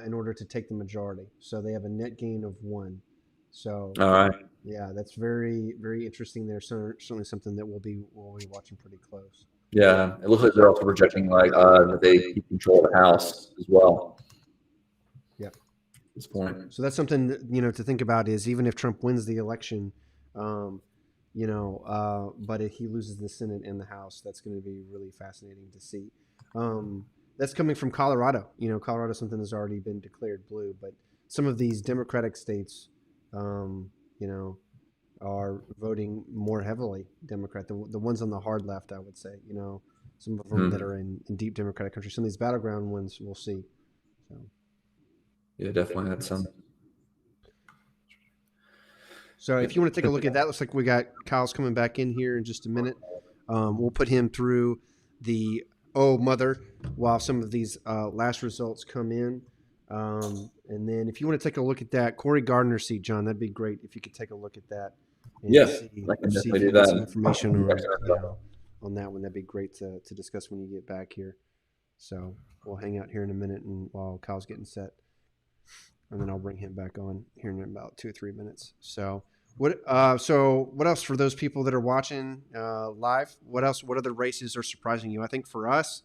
in order to take the majority. So they have a net gain of 1. So all right. Yeah, that's very, very interesting. There's certainly something that we'll be watching pretty close. Yeah, it looks like they're also projecting like that they keep control of the House as well. Yeah. At this point. So that's something that, to think about is even if Trump wins the election, but if he loses the Senate and the House, that's going to be really fascinating to see. That's coming from Colorado. Colorado is something that's already been declared blue, but some of these Democratic states, are voting more heavily Democrat. The ones on the hard left, I would say, some of them that are in deep Democratic countries. Some of these battleground ones, we'll see. So. Yeah, definitely. That's some. So if you want to take a look at that, looks like we got Kyle's coming back in here in just a minute. We'll put him through the mother while some of these last results come in. And then if you want to take a look at that Cory Gardner seat, John, that'd be great if you could take a look at that. And Yes, see I can if definitely you do get that. some information on that one. That'd be great to discuss when you get back here. So we'll hang out here in a minute, and while Kyle's getting set, and then I'll bring him back on here in about 2 or 3 minutes. So what else for those people that are watching live? What else? What other races are surprising you? I think for us,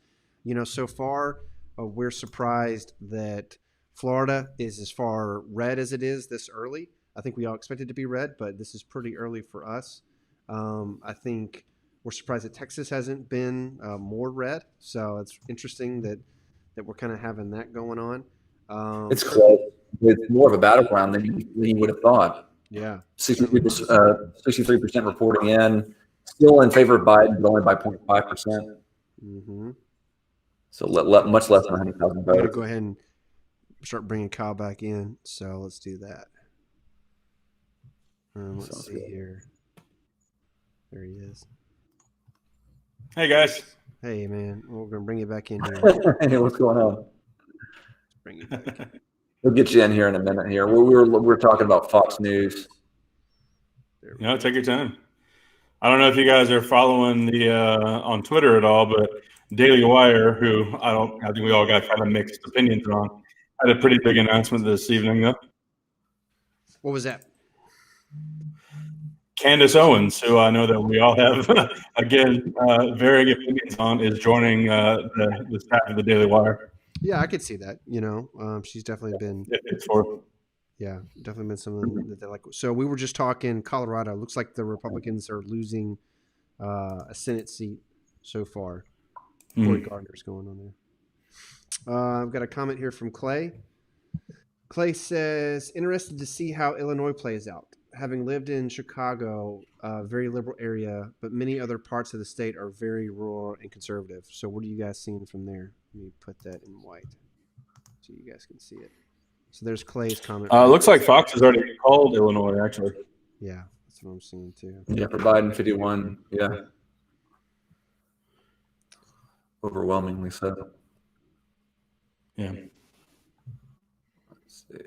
so far we're surprised that Florida is as far red as it is this early. I think we all expected it to be red, but this is pretty early for us. I think we're surprised that Texas hasn't been more red. So it's interesting that we're kind of having that going on. It's close. It's more of a battleground than you would have thought. Yeah. 63% reporting in, still in favor of Biden, but only by 0.5%. Mm-hmm. So much less than 100,000 I'm going to votes. go ahead and start bringing Kyle back in. So let's do that. Let's Sounds see good. here. There he is. Hey guys. Hey, man. We're going to bring you back in here. Hey, what's going on? Bring you back. We'll get you in here in a minute. Here, we're talking about Fox News. There we No, take your time. I don't know if you guys are following the on Twitter at all, but Daily Wire, who I think we all got kind of mixed opinions on, had a pretty big announcement this evening. What was that? Candace Owens, who I know that we all have again varying opinions on, is joining the staff of the Daily Wire. Yeah, I could see that. She's definitely been. It's for Yeah, definitely been something that they like. So we were just talking Colorado. Looks like the Republicans are losing a Senate seat so far. Cory Gardner's going on there. I've got a comment here from Clay. Clay says, interested to see how Illinois plays out. Having lived in Chicago, a very liberal area, but many other parts of the state are very rural and conservative. So what are you guys seeing from there? Let me put that in white so you guys can see it. So there's Clay's comment. looks like Fox has already called Illinois, actually. Yeah, that's what I'm seeing too. Yeah, for Biden, 51. Yeah, overwhelmingly so. Yeah. Let's see.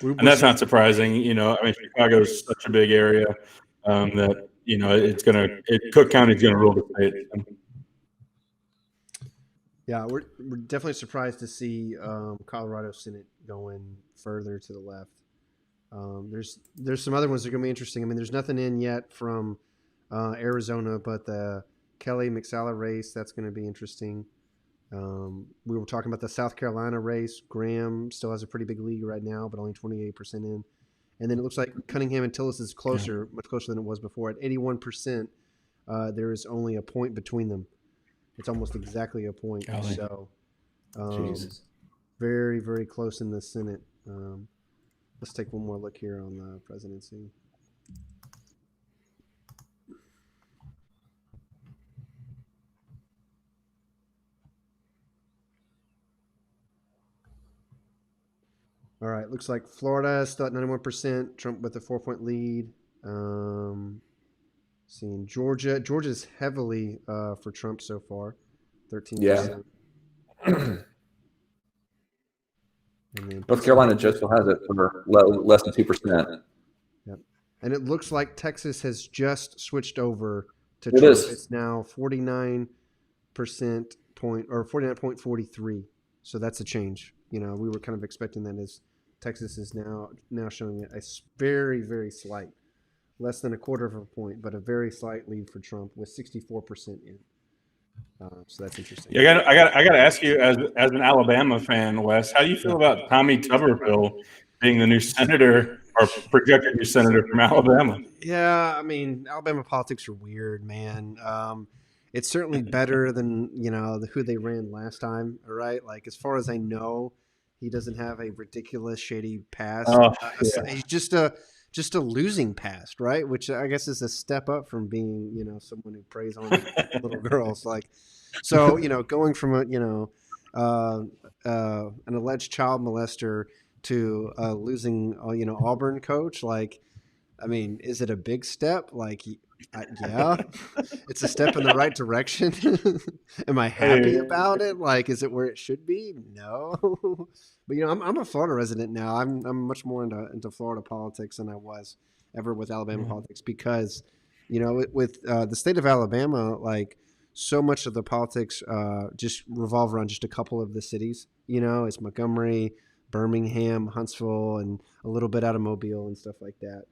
And that's not surprising. I mean, Chicago is such a big area that, Cook County is going to rule the state. Yeah, we're definitely surprised to see Colorado Senate going further to the left. There's some other ones that are going to be interesting. I mean, there's nothing in yet from Arizona, but the Kelly McSalla race, that's going to be interesting. We were talking about the South Carolina race. Graham still has a pretty big lead right now, but only 28% in. And then it looks like Cunningham and Tillis is closer, much closer than it was before. At 81%, there is only a point between them. It's almost exactly a point. Golly. So Jesus. very, very close in the Senate. Let's take one more look here on the presidency. All right, looks like Florida is still at 91%. Trump with a 4-point lead. Seeing Georgia. Georgia's heavily for Trump so far, 13%. Yeah. And then North Carolina just still has it for less than 2%. Yep. And it looks like Texas has just switched over to It Trump. is. It's now 49% point or 49.43. So that's a change. We were kind of expecting that as Texas is now showing a very, very slight, less than a quarter of a point, but a very slight lead for Trump with 64% in. So that's interesting. Yeah, I got to ask you, as an Alabama fan, Wes, how do you feel about Tommy Tuberville being the new senator or projected new senator from Alabama? Yeah, I mean, Alabama politics are weird, man. It's certainly better than who they ran last time. All right, like as far as I know, he doesn't have a ridiculous shady past. He's just a losing past, right? Which I guess is a step up from being someone who preys on little girls. Like, so going from an alleged child molester to losing Auburn coach, like, I mean, is it a big step? Like, yeah, it's a step in the right direction. Am I happy about it? Like, is it where it should be? No. But I'm a Florida resident now. I'm much more into Florida politics than I was ever with Alabama politics because, with the state of Alabama, like so much of the politics just revolve around just a couple of the cities. You know, it's Montgomery, Birmingham, Huntsville, and a little bit out of Mobile and stuff like that.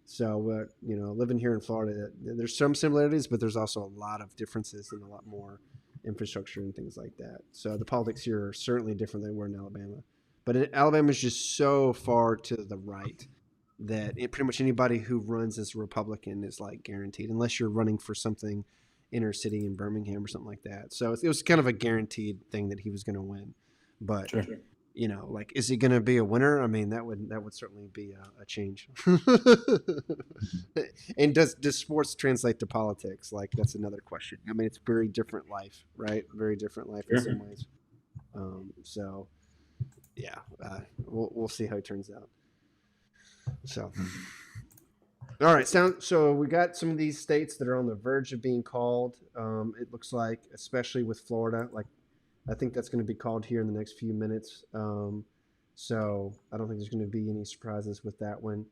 So, you know, living here in Florida, there's some similarities, but there's also a lot of differences and a lot more infrastructure and things like that. So the politics here are certainly different than they were in Alabama. But Alabama is just so far to the right that pretty much anybody who runs as a Republican is like guaranteed, unless you're running for something inner city in Birmingham or something like that. So it was kind of a guaranteed thing that he was going to win. But Sure. you know, like, is he going to be a winner? I mean, that would certainly be a change. And does sports translate to politics? Like, that's another question. I mean, it's very different life, right? Very different life in some ways. So, yeah, we'll see how it turns out. So, all right. So we got some of these states that are on the verge of being called. It looks like, especially with Florida, like, I think that's going to be called here in the next few minutes. So I don't think there's going to be any surprises with that one.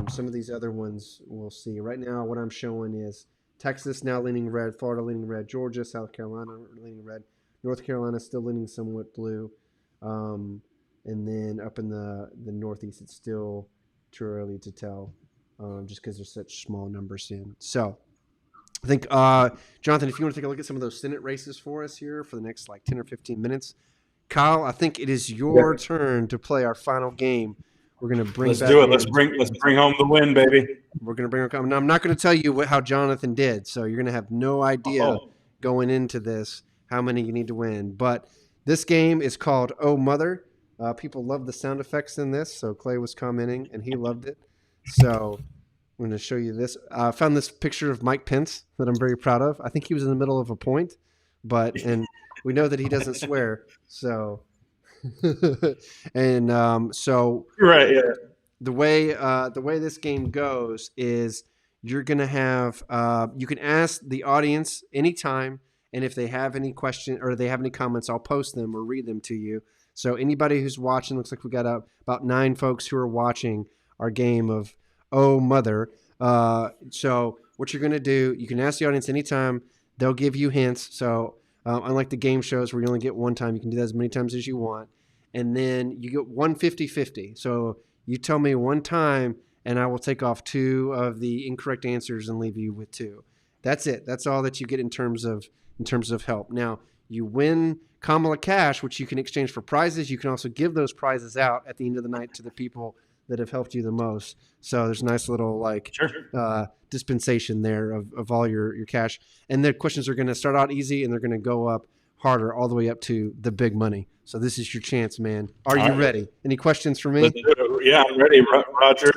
Some of these other ones we'll see. Right now, what I'm showing is Texas now leaning red, Florida leaning red, Georgia, South Carolina leaning red, North Carolina still leaning somewhat blue. And then up in the Northeast, it's still too early to tell just because there's such small numbers in. So I think, Jonathan, if you want to take a look at some of those Senate races for us here for the next like 10 or 15 minutes. Kyle, I think it is your turn to play our final game. We're going to bring Let's back do it. in- Let's bring home the win, baby. We're going to bring our. Now, I'm not going to tell you how Jonathan did, so you're going to have no idea going into this how many you need to win. But this game is called Oh Mother. People love the sound effects in this, so Clay was commenting, and he loved it. So I'm going to show you this. I found this picture of Mike Pence that I'm very proud of. I think he was in the middle of a point, and we know that he doesn't swear. So, and so Right. Yeah. the way this game goes is you're going to have you can ask the audience anytime, and if they have any question or they have any comments, I'll post them or read them to you. So anybody who's watching, looks like we got about 9 folks who are watching our game of Oh Mother. So what you're going to do, you can ask the audience anytime. They'll give you hints. So unlike the game shows where you only get one time, you can do that as many times as you want. And then you get 150-50. So you tell me one time, and I will take off 2 of the incorrect answers and leave you with 2. That's it. That's all that you get in terms of help. Now, you win Kamala Cash, which you can exchange for prizes. You can also give those prizes out at the end of the night to the people that have helped you the most. So there's a nice little dispensation there of all your cash. And the questions are going to start out easy, and they're going to go up harder all the way up to the big money. So this is your chance, man. Are you ready? Any questions for me? Yeah, I'm ready, Roger.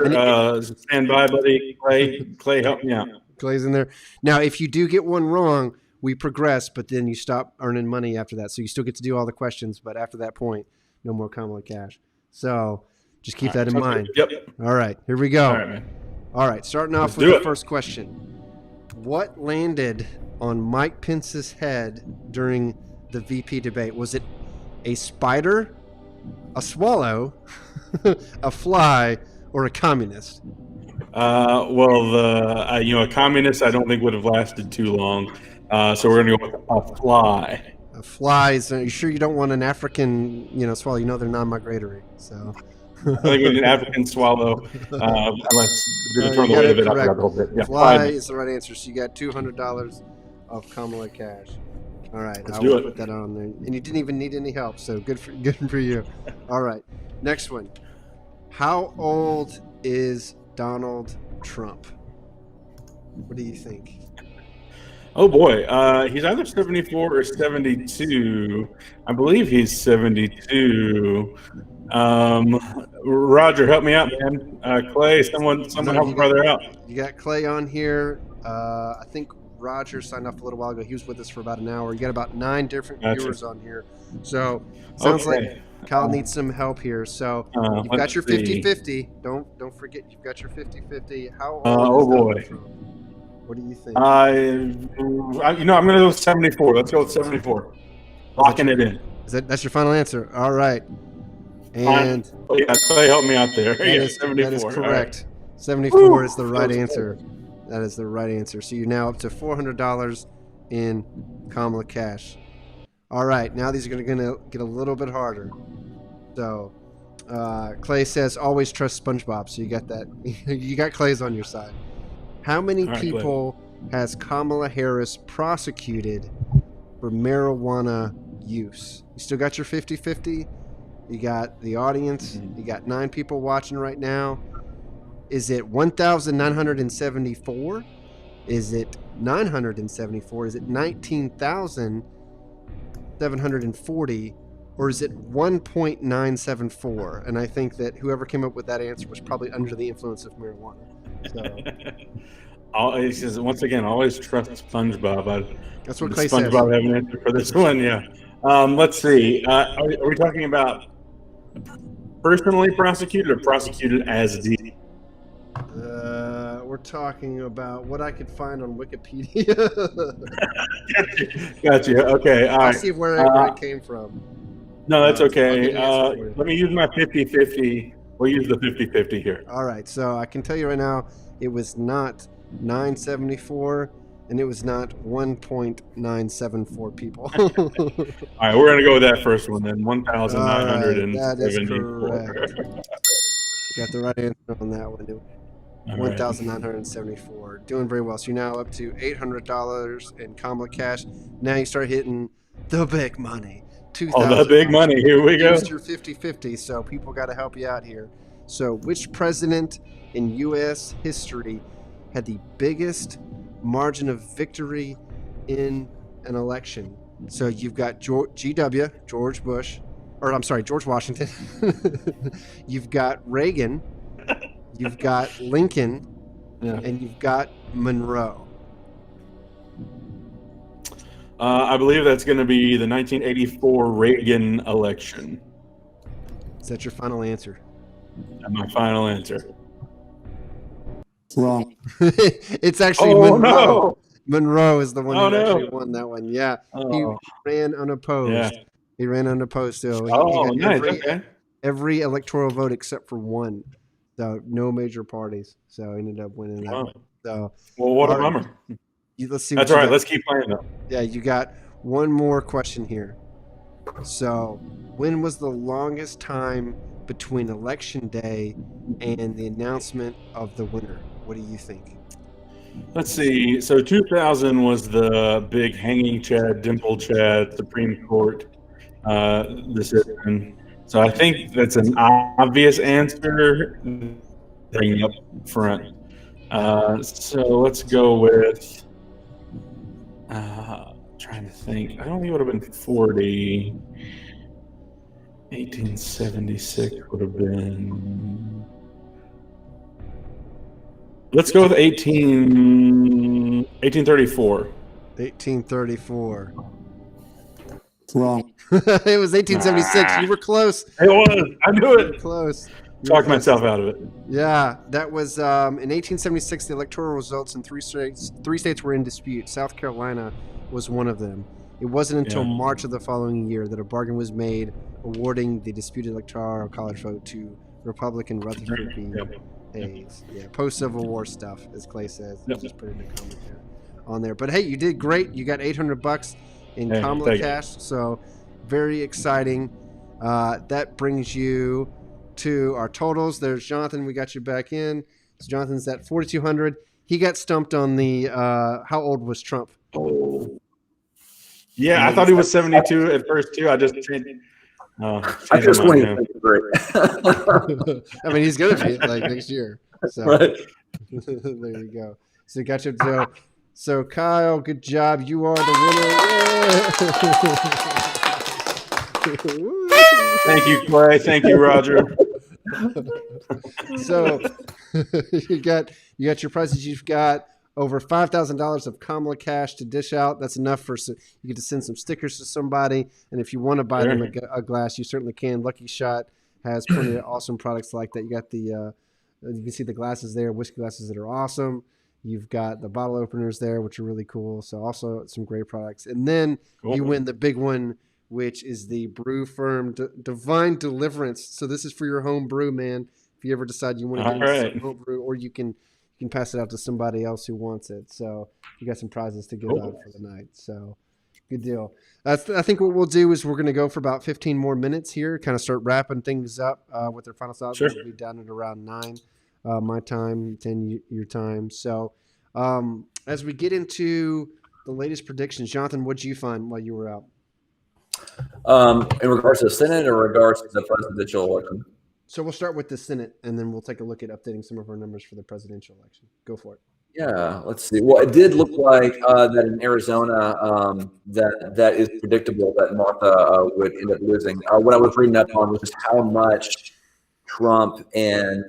Stand by, buddy. Clay, help me out. Clay's in there. Now, if you do get one wrong, we progress, but then you stop earning money after that. So you still get to do all the questions, but after that point, no more Kamala Cash. So just keep that in mind. Yep. All right, here we go. All right, man. All right, starting off Let's with do the it. first question. What landed on Mike Pence's head during the VP debate? Was it a spider, a swallow, a fly, or a communist? A communist I don't think would have lasted too long. So we're going to go with a fly. A fly is. Are you sure you don't want an African, swallow? You know they're non-migratory. So. I think we need an African swallow. Let's do the turn the You got weight it of it up correct. a little bit. Yeah, Fly is the right answer. So you got $200 of Kamala Cash. All right, Let's I do will it. put that on there. And you didn't even need any help, so good for you. All right, next one. How old is Donald Trump? What do you think? Oh boy, he's either 74 or 72. I believe he's 72. Roger, help me out, man. Clay, someone help a brother out. You got Clay on here. I think Roger signed off a little while ago. He was with us for about an hour. You got about 9 different Gotcha. viewers on here. So sounds like Okay. Kyle needs some help here. So you've got let's your see. 50-50. Don't forget you've got your 50-50. How old Oh, is Donald boy. Trump? What do you think? I'm going to go with 74. Let's go with 74. Locking it in. That's your final answer? All right. And Oh, yeah, Clay, help me out there. that Yeah, is 74. that is All right. correct. 74 is the right That was answer. That is the right answer. So you're now up to $400 in Kamala Cash. All right, now these are going to get a little bit harder. So, Clay says always trust SpongeBob. So you got that. You got Clay's on your side. How many All right, people has Kamala Harris prosecuted for marijuana use? You still got your 50-50? You got the audience. You got 9 people watching right now. Is it 1,974? Is it 974? Is it 19,740? Or is it 1.974? And I think that whoever came up with that answer was probably under the influence of marijuana. So He says, once again, always trust SpongeBob. that's what Clay SpongeBob says. have an answer for this one? Yeah. Let's see. Are we talking about personally prosecuted or prosecuted as D? We're talking about what I could find on Wikipedia. Gotcha. Okay. All I'll right. see where it came from. No, that's I'll okay. give you an answer for you. Let me use my 50-50. We'll use the 50-50 here. All right, so I can tell you right now, it was not 974, and it was not 1.974 people. All right, we're gonna go with that first one then. All right, that is 1,974. correct. Got the right answer on that one. All right. 1,974. Doing very well. So you're now up to $800 in Kamala Cash. Now you start hitting the big money. Oh, the big money. Here we go. Used your 50-50, so people got to help you out here. So which president in U.S. history had the biggest margin of victory in an election? So you've got George Washington. You've got Reagan. You've got Lincoln. Yeah. And you've got Monroe. I believe that's going to be the 1984 Reagan election. Is that your final answer? That's my final answer. Wrong. It's actually Oh, Monroe. no. Monroe is the one Oh, who no. actually won that one. Yeah. He Oh, ran unopposed. yeah. He ran unopposed. So he Oh, got nice. Okay. every electoral vote except for one. So no major parties. So he ended up winning that Wow. one. So Well, what a All right. bummer. let's see. That's what all you right. got. Let's keep playing though. Yeah, you got one more question here. So when was the longest time between election day and the announcement of the winner? What do you think? Let's see. So 2000 was the big hanging Chad, dimple Chad Supreme Court decision. So I think that's an obvious answer. Bring up front. So let's go with. Trying to think. I don't think it would have been 40. 1876 would have been. Let's go with 1834. 1834. Wrong. It was 1876. You were close. It was. I knew You were it. close. You were Talked close. myself out of it. Yeah, that was in 1876. The electoral results in three states were in dispute. South Carolina was one of them. It wasn't until Yeah. March of the following year that a bargain was made awarding the disputed electoral college vote to Republican Rutherford B. Yep. Hayes. Yeah, post-Civil War stuff, as Clay says. Yep. Just put it in a comment there on there. But hey, you did great. You got $800 in Hey, Kamala thank you. Cash. So very exciting. That brings you to our totals. There's Jonathan. We got you back in. So Jonathan's at 4,200. He got stumped on the how old was Trump? Oh. Yeah, I thought he was 72 at first too. I just changed. I changed just my mind, went yeah. great. I mean, he's gonna be like next year. So Right. there you go. So you got your so Kyle, good job. You are the winner. Thank you, Clay. Thank you, Roger. So you got your prizes. You've got over $5,000 of Kamala Cash to dish out. That's enough for you get to send some stickers to somebody. And if you want to buy them a glass, you certainly can. Lucky Shot has plenty of awesome products like that. You got the you can see the glasses there, whiskey glasses that are awesome. You've got the bottle openers there, which are really cool. So also some great products. And then you win the big one, which is the Brew Firm Divine Deliverance. So this is for your home brew, man. If you ever decide you want to get into some home brew, or you can can pass it out to somebody else who wants it. So you got some prizes to give out for the night. So good deal. I think what we'll do is we're going to go for about 15 more minutes here, kind of start wrapping things up with their final thoughts. Sure. We'll be down at around 9 my time, 10 your time. So as we get into the latest predictions, Jonathan, what did you find while you were out? In regards to the Senate or regards to the presidential election? So we'll start with the Senate, and then we'll take a look at updating some of our numbers for the presidential election. Go for it. Yeah, let's see. Well, it did look like that in Arizona, that is predictable that Martha would end up losing. What I was reading up on was just how much Trump and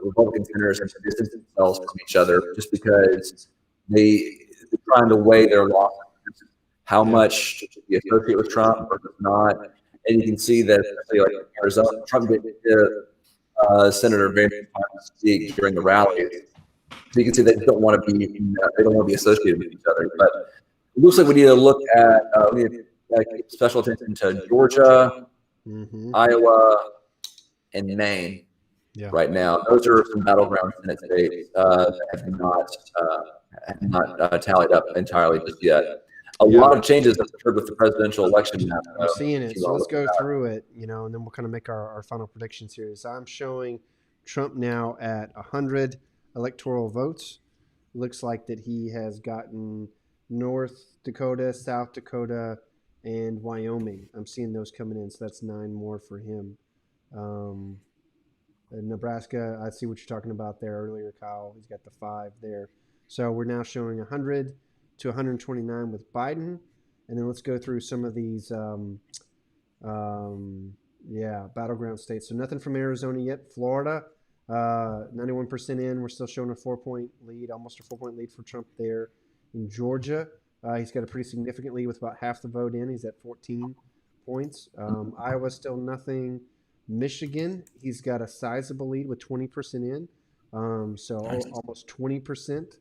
Republican senators have distanced themselves from each other, just because they're trying to weigh their losses. How much should be associated with Trump versus not? And you can see that, especially like in Arizona, Trump did Senator Van speak during the rallies. So you can see they don't want to be associated with each other. But it looks like we need to look at we need to give special attention to Georgia, Iowa, and Maine. Yeah. Right now, those are some battleground Senate states that have not tallied up entirely just yet. A lot of changes have occurred with the presidential election now. I'm seeing it. So let's go through it, and then we'll kind of make our final predictions here. So I'm showing Trump now at 100 electoral votes. Looks like that he has gotten North Dakota, South Dakota, and Wyoming. I'm seeing those coming in, so that's 9 more for him. Nebraska, I see what you're talking about there earlier, Kyle. He's got the 5 there. So we're now showing 100 to 129 with Biden. And then let's go through some of these battleground states. So nothing from Arizona yet. Florida, 91% in. We're still showing a 4-point lead, almost a 4-point lead for Trump there. In Georgia, he's got a pretty significant lead with about half the vote in. He's at 14 points. Iowa, still nothing. Michigan, he's got a sizable lead with 20% in. Almost 20%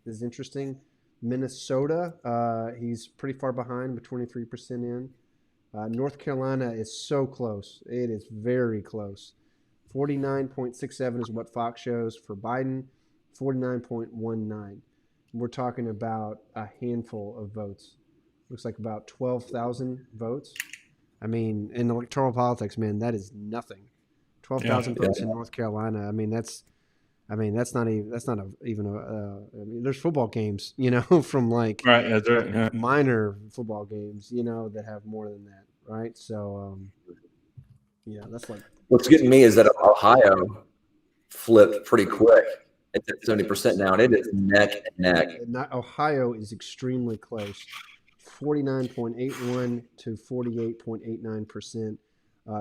is interesting. Minnesota, he's pretty far behind with 23% in. North Carolina is so close. It is very close. 49.67 is what Fox shows for Biden, 49.19. We're talking about a handful of votes. Looks like about 12,000 votes. I mean, in electoral politics, man, that is nothing. 12,000 votes in North Carolina. I mean, that's not even there's football games, from like Right, that's right. Yeah. minor football games, that have more than that, right? So, that's like. What's getting me is that Ohio flipped pretty quick. It's at 70% now, and it is neck and neck. Ohio is extremely close, 49.81 to 48.89%.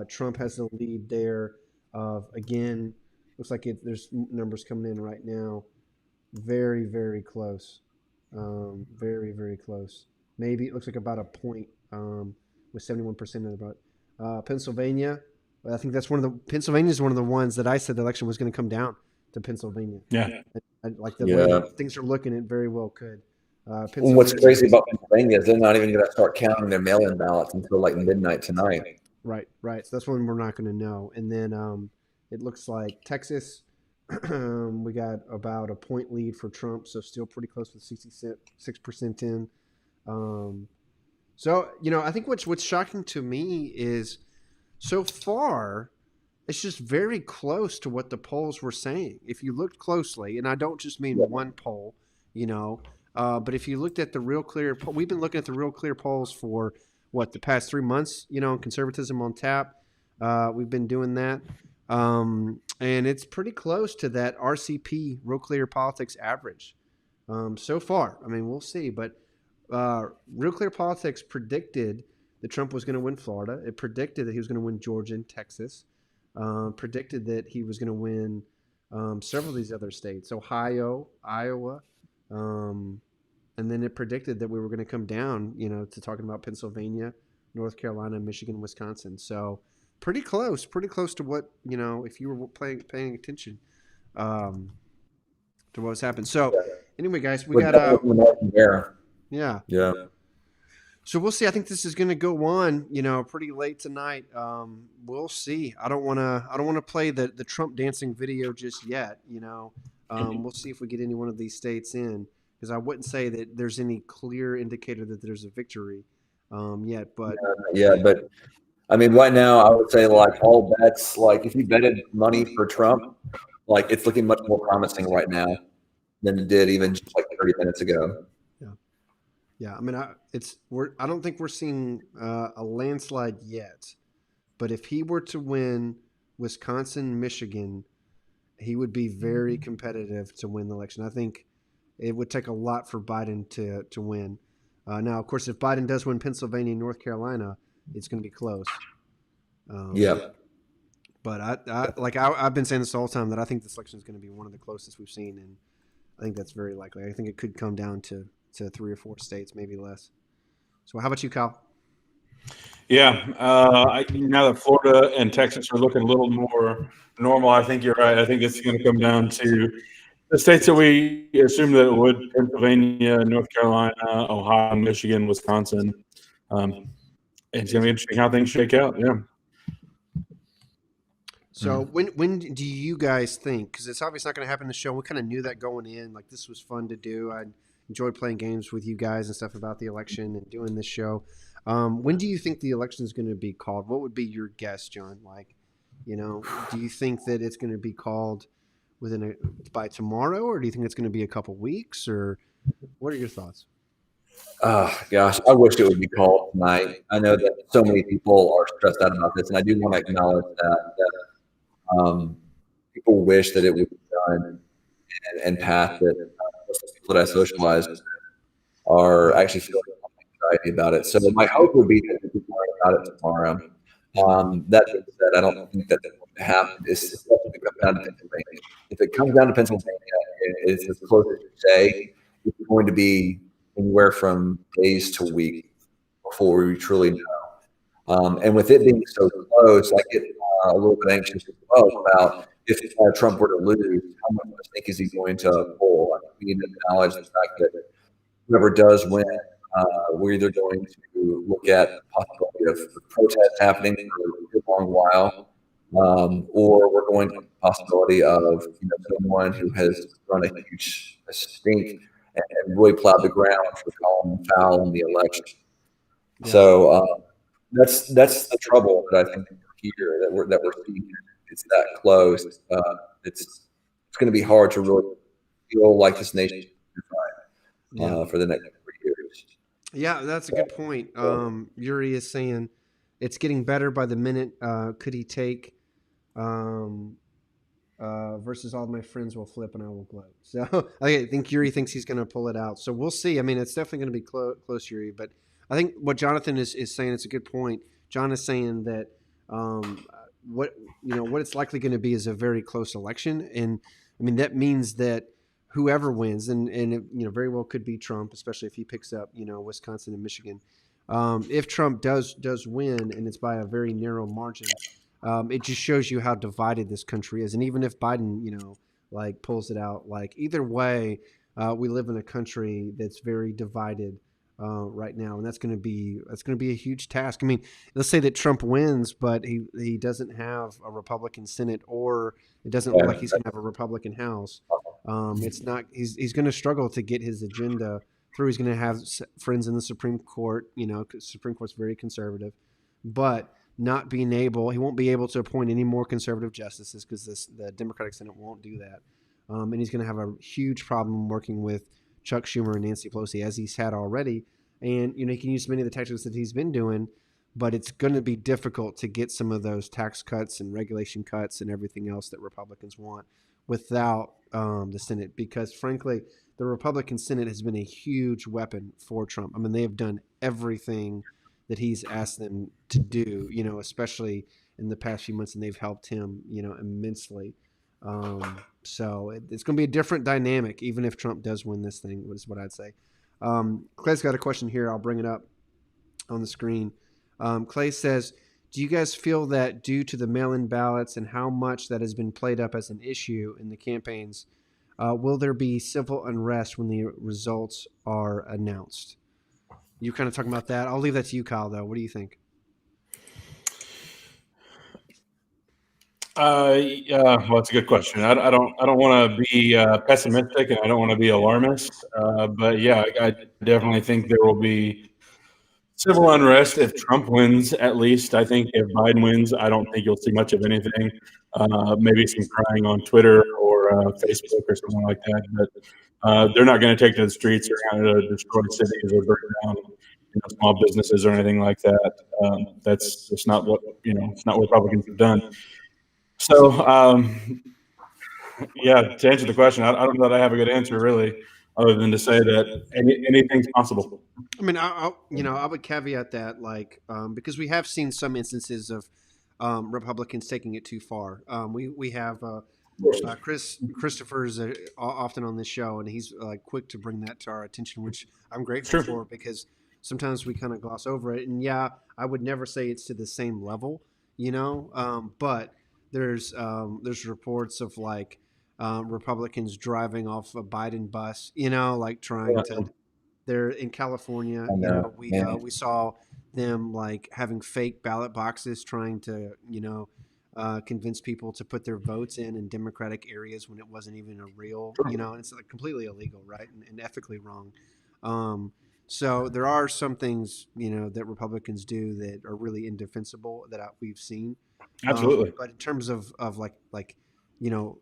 Trump has the lead there of, again, looks like there's numbers coming in right now. Very, very close. Very, very close. Maybe it looks like about a point with 71% of the vote. Pennsylvania, I think Pennsylvania is one of the ones that I said the election was going to come down to Pennsylvania. Yeah. Way things are looking, it very well could. What's crazy about Pennsylvania is they're not even going to start counting their mail-in ballots until like midnight tonight. Right. So that's when we're not going to know. And then it looks like Texas, we got about a point lead for Trump, so still pretty close with 66% in. I think what's shocking to me is so far it's just very close to what the polls were saying. If you looked closely, and I don't just mean one poll, but if you looked at the Real Clear, we've been looking at the Real Clear polls for the past 3 months, Conservatism on Tap. We've been doing that. And it's pretty close to that RCP, Real Clear Politics average so far. I mean, we'll see. But Real Clear Politics predicted that Trump was going to win Florida. It predicted that he was going to win Georgia and Texas. Predicted that he was going to win several of these other states, Ohio, Iowa. And then it predicted that we were going to come down, to talking about Pennsylvania, North Carolina, Michigan, Wisconsin. So pretty close to what, if you were paying attention to what was happening. So anyway, guys, we got yeah. So we'll see. I think this is going to go on, pretty late tonight. We'll see. I don't want to play the Trump dancing video just yet. We'll see if we get any one of these states in, because I wouldn't say that there's any clear indicator that there's a victory yet. But Yeah, but I mean, right now, I would say like all bets, like if you betted money for Trump, like it's looking much more promising right now than it did even just like 30 minutes ago. yeah, I mean, I don't think we're seeing a landslide yet. But if he were to win Wisconsin, Michigan, he would be very competitive to win the election. I think it would take a lot for Biden to win. Now, of course, if Biden does win Pennsylvania and North Carolina, it's going to be close. Yeah. But I've been saying this the whole time that I think this election is going to be one of the closest we've seen, and I think that's very likely. I think it could come down to 3 or 4 states, maybe less. So, how about you, Kyle? Yeah, now that Florida and Texas are looking a little more normal, I think you're right. I think it's going to come down to the states that we assume that it would: Pennsylvania, North Carolina, Ohio, Michigan, Wisconsin. It's going to be interesting how things shake out. Yeah. So when do you guys think? Because it's obviously not going to happen in the show. We kind of knew that going in. Like, this was fun to do. I enjoyed playing games with you guys and stuff about the election and doing this show. When do you think the election is going to be called? What would be your guess, John? Like, do you think that it's going to be called by tomorrow, or do you think it's going to be a couple weeks, or what are your thoughts? Gosh, I wish it would be called tonight. I know that so many people are stressed out about this, and I do want to acknowledge that people wish that it would be done and passed. That most of the people that I socialize are actually feeling anxiety about it. So my hope would be that we can learn about it tomorrow. That being said, I don't think that will happen. It's definitely come down to Pennsylvania. If it comes down to Pennsylvania, it's as close as you say. It's going to be anywhere from days to weeks before we truly know. And with it being so close, I get a little bit anxious as well about if Trump were to lose, how much I think is he going to pull? I think we need to acknowledge the fact that whoever does win, we're either going to look at the possibility of protests happening for a long while, or we're going to the possibility of someone who has run a huge stink and really plowed the ground for calling foul in the election. Yeah. So that's the trouble that I think here that we're seeing. It's that close. It's going to be hard to really feel like this nation is unified for the next 3 years. Yeah, that's a good point. Yuri is saying it's getting better by the minute. Could he take versus all my friends will flip and I will gloat? So I think Yuri thinks he's going to pull it out. So we'll see. I mean, it's definitely going to be close, Yuri. But I think what Jonathan is saying, it's a good point. John is saying that what it's likely going to be is a very close election, and I mean that means that whoever wins, and it, very well could be Trump, especially if he picks up Wisconsin and Michigan. If Trump does win, and it's by a very narrow margin, it just shows you how divided this country is. And even if Biden pulls it out, either way, we live in a country that's very divided right now, and that's going to be a huge task. I mean, let's say that Trump wins, but he doesn't have a Republican Senate, or it doesn't look like he's going to have a Republican House. It's not. He's going to struggle to get his agenda through. He's going to have friends in the Supreme Court. Supreme Court's very conservative, but not being able, he won't be able to appoint any more conservative justices because the Democratic Senate won't do that. And he's going to have a huge problem working with Chuck Schumer and Nancy Pelosi, as he's had already. And, he can use many of the tactics that he's been doing, but it's going to be difficult to get some of those tax cuts and regulation cuts and everything else that Republicans want without the Senate, because, frankly, the Republican Senate has been a huge weapon for Trump. I mean, they have done everything that he's asked them to do, especially in the past few months, and they've helped him, immensely. So it's going to be a different dynamic, even if Trump does win this thing, is what I'd say. Clay's got a question here. I'll bring it up on the screen. Clay says, do you guys feel that due to the mail-in ballots and how much that has been played up as an issue in the campaigns, will there be civil unrest when the results are announced? You're kind of talking about that. I'll leave that to you, Kyle, though. What do you think? Well, it's a good question. I don't want to be pessimistic, and I don't want to be alarmist. But yeah, I definitely think there will be civil unrest if Trump wins. At least I think if Biden wins, I don't think you'll see much of anything. Maybe some crying on Twitter or Facebook or something like that. But they're not going to take to the streets or going to destroy cities or burn down small businesses or anything like that. That's just not what It's not what Republicans have done. So, yeah, to answer the question, I don't know that I have a good answer really, other than to say that anything's possible. I mean, I would caveat that, like, because we have seen some instances of Republicans taking it too far. We have Christopher's often on this show, and he's quick to bring that to our attention, which I'm grateful for, because sometimes we kind of gloss over it. And yeah, I would never say it's to the same level, but there's reports of Republicans driving off a Biden bus, trying to. They're in California. We saw them having fake ballot boxes, trying to convince people to put their votes in Democratic areas when it wasn't even a real, and it's completely illegal, right, and ethically wrong. So there are some things that Republicans do that are really indefensible that we've seen. Absolutely. But in terms of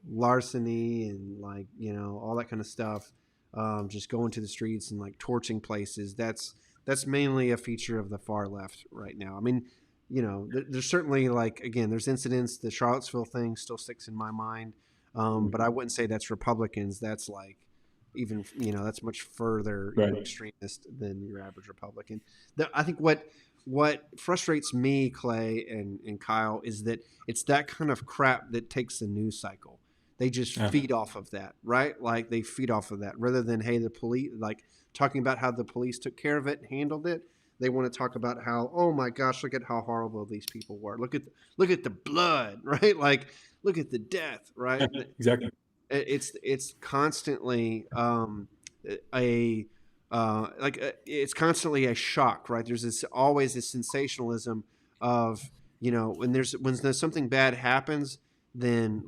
larceny and all that kind of stuff, just going to the streets and torching places, that's mainly a feature of the far left right now. I mean, there's certainly again, there's incidents. The Charlottesville thing still sticks in my mind, but I wouldn't say that's Republicans. That's even that's much further extremist than your average Republican. I think what frustrates me, Clay and Kyle, is that it's that kind of crap that takes the news cycle. They just feed off of that, right? They feed off of that rather than, hey, the police, talking about how the police took care of it and handled it. They want to talk about how, oh my gosh, look at how horrible these people were. Look at the blood, right? Look at the death, right? Exactly. It's constantly it's constantly a shock, right? There's always this sensationalism of when there's something bad happens, then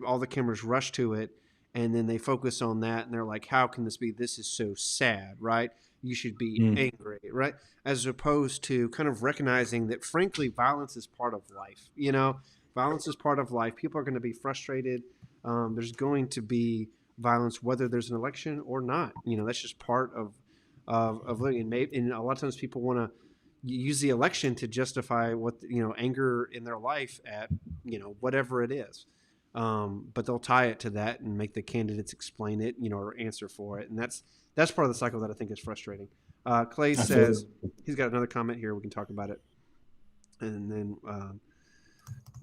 all the cameras rush to it, and then they focus on that, and they're like, how can this be? This is so sad, right? You should be angry, right? As opposed to kind of recognizing that, frankly, violence is part of life. Violence is part of life. People are going to be frustrated. There's going to be violence whether there's an election or not. That's just part of living. And a lot of times people want to use the election to justify what anger in their life at whatever it is. But they'll tie it to that and make the candidates explain it, or answer for it, and that's part of the cycle that I think is frustrating. Clay says he's got another comment here. We can talk about it, and then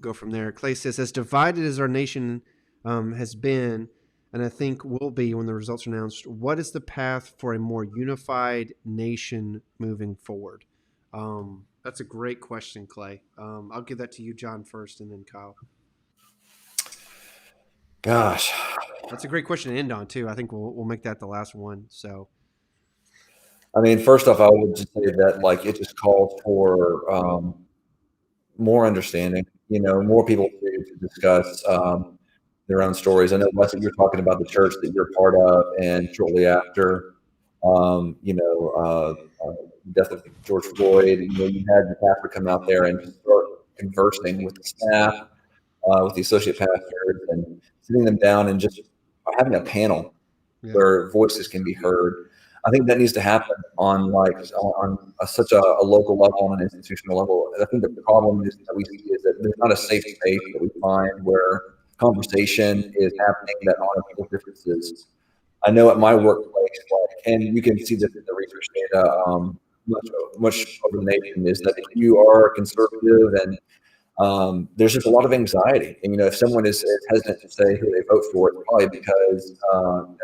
go from there. Clay says, as divided as our nation has been, and I think will be when the results are announced, what is the path for a more unified nation moving forward? That's a great question, Clay. I'll give that to you, John, first, and then Kyle. Gosh, that's a great question to end on too. I think we'll make that the last one. So, I mean, first off, I would just say that it just calls for more understanding. More people to discuss their own stories. I know, Wes, you're talking about the church that you're part of, and shortly after, death of George Floyd, you had the pastor come out there and just start conversing with the staff, with the associate pastors, and sitting them down and just having a panel where voices can be heard. I think that needs to happen on such a local level, on an institutional level. I think the problem is that we see is that there's not a safe space that we find where conversation is happening that honor people's differences. I know at my workplace, and you can see this in the research data much over the nation, is that if you are conservative and there's just a lot of anxiety. And, if someone is hesitant to say who they vote for, it's probably because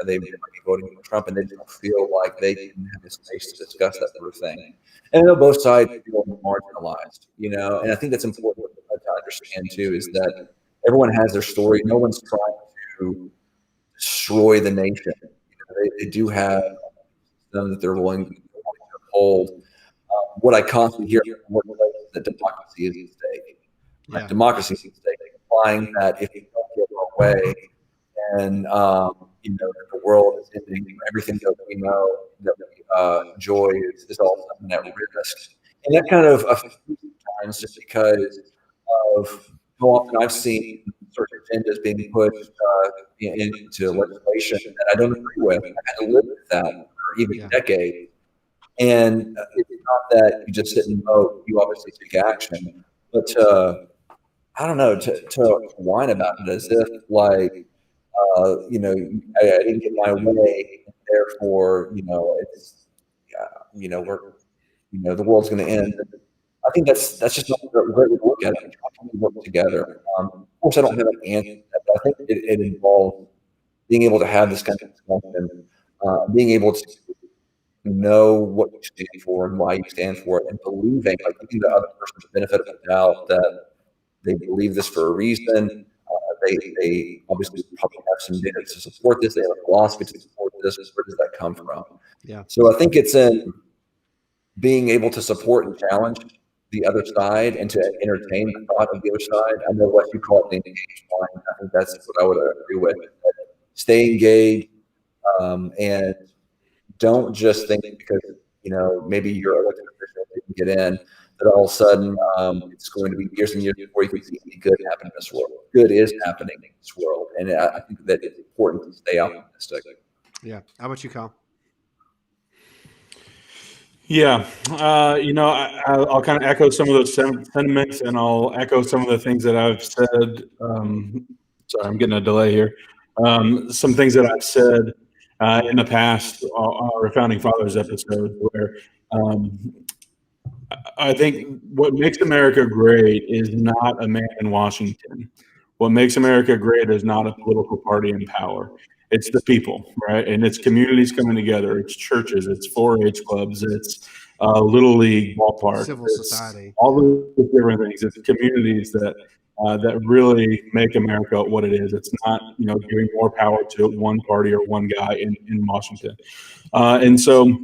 they might be voting for Trump and they don't feel like they can have a space to discuss that sort of thing. And I know both sides feel marginalized, and I think that's important to understand too, is that everyone has their story. No one's trying to destroy the nation. They do have some that they're willing to hold. What I constantly hear from workplaces is that democracy is at stake. Democracy is at stake. implying that if we don't get our way, and the world is ending, everything that we know that we enjoy is all something at risk. And that kind of affects me sometimes just because of how often I've seen certain agendas being pushed into legislation that I don't agree with. I've had to live with that for even decades. And it's not that you just sit and vote, you obviously take action. But I don't know, to whine about it as if like, I didn't get my way, therefore, it's, we're, the world's going to end. I think that's just not the right way to look at it. How can we work together? Of course, I don't have an answer to that, but I think it involves being able to have this kind of discussion, being able to know what you stand for and why you stand for it, and believing, like giving the other person the benefit of the doubt that they believe this for a reason. They obviously probably have some data to support this. They have a philosophy to support this. Where does that come from? Yeah. So I think it's in being able to support and challenge the other side and to entertain the thought of the other side. I know what you call it the engaged mind. I think that's what I would agree with. Stay engaged, and don't just think because maybe your elected official didn't get in that all of a sudden it's going to be years and years before you can see any good happen in this world. Good is happening in this world, and I think that it's important to stay optimistic. Yeah. How about you, Kyle? Yeah, I'll kind of echo some of those sentiments, and I'll echo some of the things that I've said. Sorry, I'm getting a delay here. Some things that I've said in the past, our Founding Fathers episode, where I think what makes America great is not a man in Washington. What makes America great is not a political party in power. It's the people, right? And it's communities coming together. It's churches. It's 4-H clubs. It's Little League ballpark. Civil society. All the different things. It's communities that really make America what it is. It's not giving more power to one party or one guy in Washington. And so,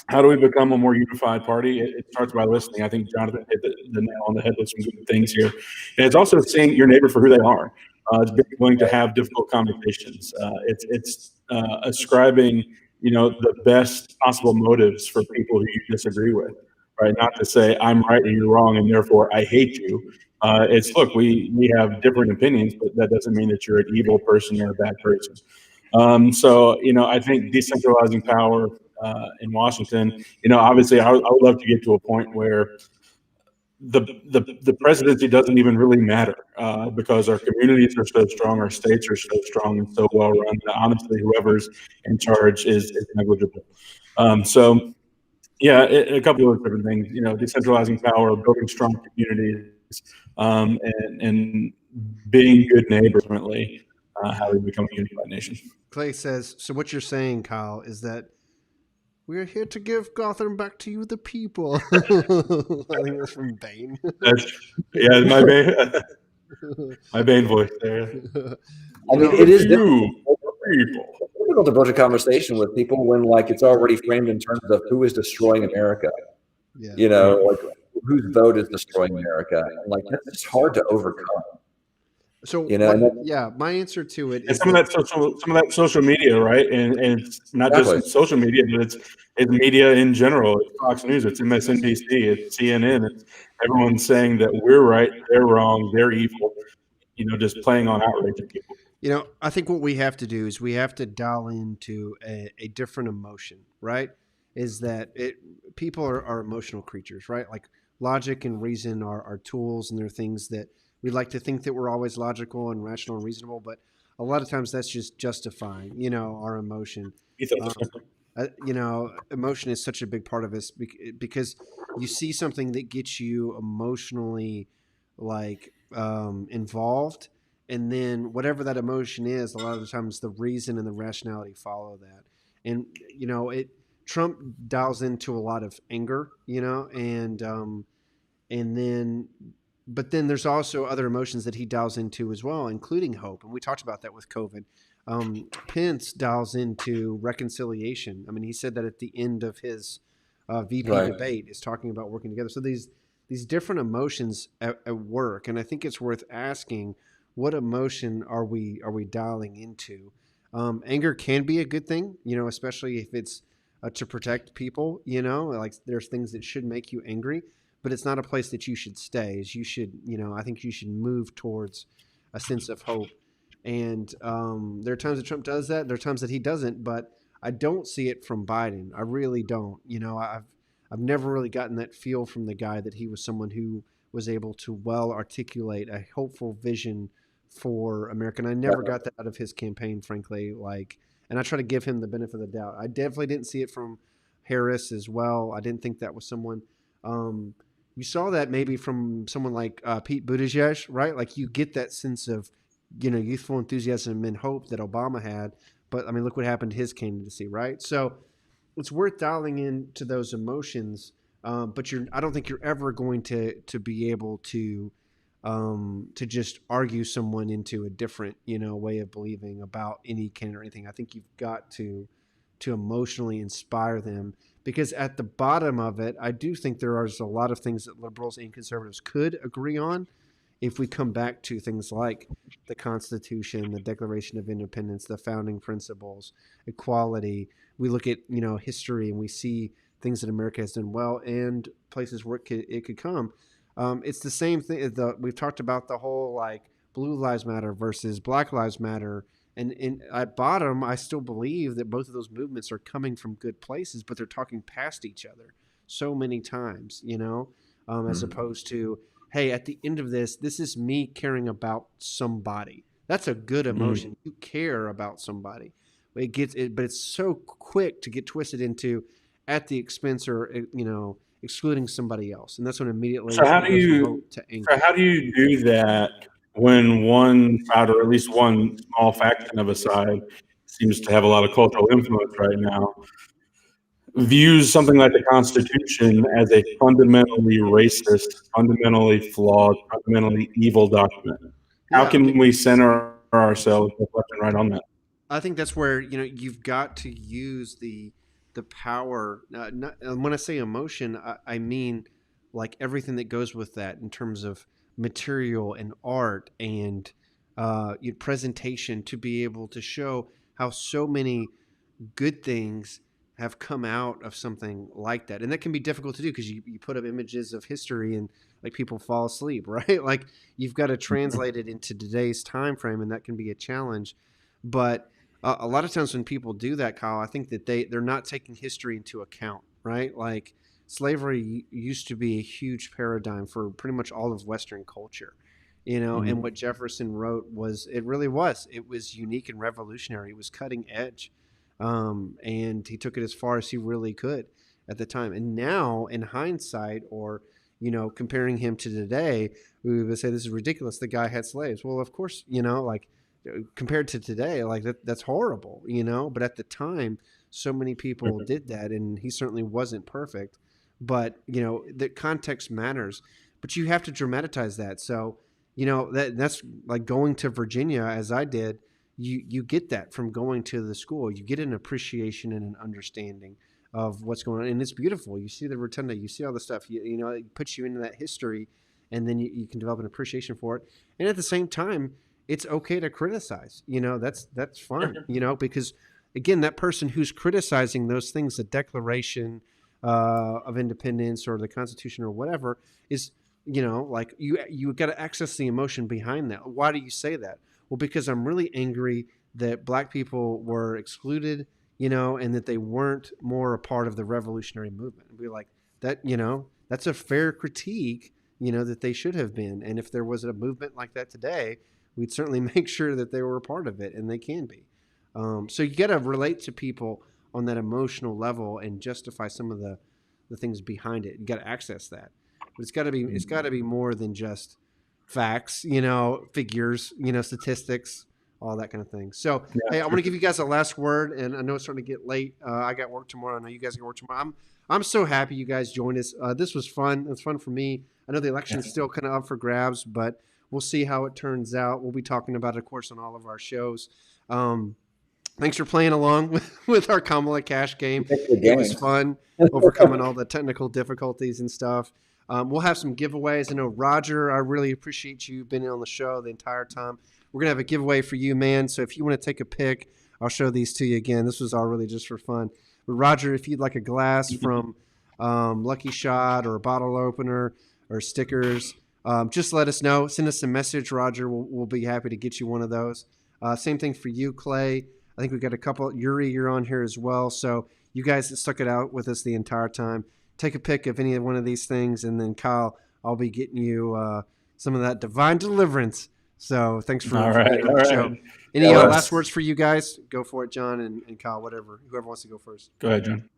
how do we become a more unified party? It starts by listening. I think Jonathan hit the nail on the head with some good things here. And it's also seeing your neighbor for who they are. It's being willing to have difficult conversations. It's ascribing, the best possible motives for people who you disagree with, right? Not to say I'm right and you're wrong and therefore I hate you. It's look, we have different opinions, but that doesn't mean that you're an evil person or a bad person. So, I think decentralizing power in Washington, obviously I would love to get to a point where the presidency doesn't even really matter because our communities are so strong, our states are so strong and so well run that honestly, whoever's in charge is negligible. So, yeah, a couple of different things, decentralizing power, building strong communities, and being good neighbors, ultimately, how we become a unified nation. Clay says, so what you're saying, Kyle, is that we're here to give Gotham back to you, the people. I think that's from Bane. Yeah, my Bane voice there. I mean, it is people. difficult to broach a conversation with people when it's already framed in terms of who is destroying America. Yeah. Whose vote is destroying America. And that's just hard to overcome. So my answer to it and is some of that social media, right? And it's not just social media, but it's media in general. It's Fox News, it's MSNBC, it's CNN. It's everyone saying that we're right, they're wrong, they're evil. Just playing on outrage of people. I think what we have to do is we have to dial into a different emotion, right? Is that people are emotional creatures, right? Like logic and reason are tools, and they're things that we like to think that we're always logical and rational and reasonable, but a lot of times that's just justifying, our emotion. Emotion is such a big part of us because you see something that gets you emotionally involved, and then whatever that emotion is, a lot of the times the reason and the rationality follow that. And Trump dials into a lot of anger, but then there's also other emotions that he dials into as well, including hope. And we talked about that with COVID. Pence dials into reconciliation. I mean, he said that at the end of his VP debate is talking about working together. So these different emotions at work. And I think it's worth asking, what emotion are we dialing into? Anger can be a good thing, especially if it's to protect people. Like there's things that should make you angry, but it's not a place that you should stay. Is you should, I think you should move towards a sense of hope. And there are times that Trump does that. There are times that he doesn't, but I don't see it from Biden. I really don't. I've never really gotten that feel from the guy that he was someone who was able to well articulate a hopeful vision for America. And I never got that out of his campaign, frankly. And I try to give him the benefit of the doubt. I definitely didn't see it from Harris as well. I didn't think that was someone. You saw that maybe from someone like Pete Buttigieg, right? Like you get that sense of, youthful enthusiasm and hope that Obama had. But I mean, look what happened to his candidacy, right? So it's worth dialing into those emotions. But I don't think you're ever going to be able to just argue someone into a different, way of believing about any candidate or anything. I think you've got to emotionally inspire them, because at the bottom of it, I do think there are a lot of things that liberals and conservatives could agree on if we come back to things like the Constitution, the Declaration of Independence, the founding principles, equality. We look at, history, and we see things that America has done well and places where it could come. It's the same thing. We've talked about the whole like Blue Lives Matter versus Black Lives Matter. And at bottom, I still believe that both of those movements are coming from good places, but they're talking past each other so many times, as opposed to, hey, at the end of this is me caring about somebody. That's a good emotion. You care about somebody. But it's so quick to get twisted into at the expense or, excluding somebody else. And that's when immediately. So how do you do that when one side, or at least one small faction of a side, seems to have a lot of cultural influence right now, views something like the Constitution as a fundamentally racist, fundamentally flawed, fundamentally evil document? How can we center ourselves left and right on that? I think that's where, you've got to use the power. When I say emotion, I mean like everything that goes with that in terms of material and art and presentation, to be able to show how so many good things have come out of something like that. And that can be difficult to do because you put up images of history and like people fall asleep, right? Like you've got to translate it into today's time frame, and that can be a challenge. But a lot of times when people do that, Kyle, I think that they're not taking history into account, right? Like slavery used to be a huge paradigm for pretty much all of Western culture, and what Jefferson wrote it was unique and revolutionary. It was cutting edge. And he took it as far as he really could at the time. And now in hindsight, or, comparing him to today, we would say this is ridiculous. The guy had slaves. Well, of course, like compared to today, like that's horrible, but at the time, so many people did that, and he certainly wasn't perfect, but the context matters, but you have to dramatize that. So, that's like going to Virginia as I did. You get that from going to the school. You get an appreciation and an understanding of what's going on, and it's beautiful. You see the rotunda, you see all the stuff. It puts you into that history, and then you can develop an appreciation for it. And at the same time, it's okay to criticize. That's fun. Because again, that person who's criticizing those things, the Declaration of Independence or the Constitution or whatever, is like you got to access the emotion behind that. Why do you say that? Well, because I'm really angry that black people were excluded, and that they weren't more a part of the revolutionary movement. And be like that, that's a fair critique, that they should have been. And if there was a movement like that today, we'd certainly make sure that they were a part of it, and they can be. So you got to relate to people on that emotional level and justify some of the things behind it. You got to access that, but it's got to be more than just facts, figures, statistics, all that kind of thing. So, hey, I want to give you guys a last word, and I know it's starting to get late. I got work tomorrow. I know you guys got work tomorrow. I'm so happy you guys joined us. This was fun. It's fun for me. I know the election's still kind of up for grabs, but we'll see how it turns out. We'll be talking about it, of course, on all of our shows. Thanks for playing along with our Kamala Cash game. It was fun, overcoming all the technical difficulties and stuff. We'll have some giveaways. I know, Roger, I really appreciate you being on the show the entire time. We're going to have a giveaway for you, man. So if you want to take a pic, I'll show these to you again. This was all really just for fun. But Roger, if you'd like a glass from Lucky Shot or a bottle opener or stickers, just let us know. Send us a message, Roger. We'll be happy to get you one of those. Same thing for you, Clay. I think we've got a couple. Yuri, you're on here as well. So you guys that stuck it out with us the entire time. Take a pic of any of one of these things, and then Kyle, I'll be getting you some of that divine deliverance. So thanks for being on the show. Any last words for you guys? Go for it, John and Kyle, whoever wants to go first. Go ahead, John.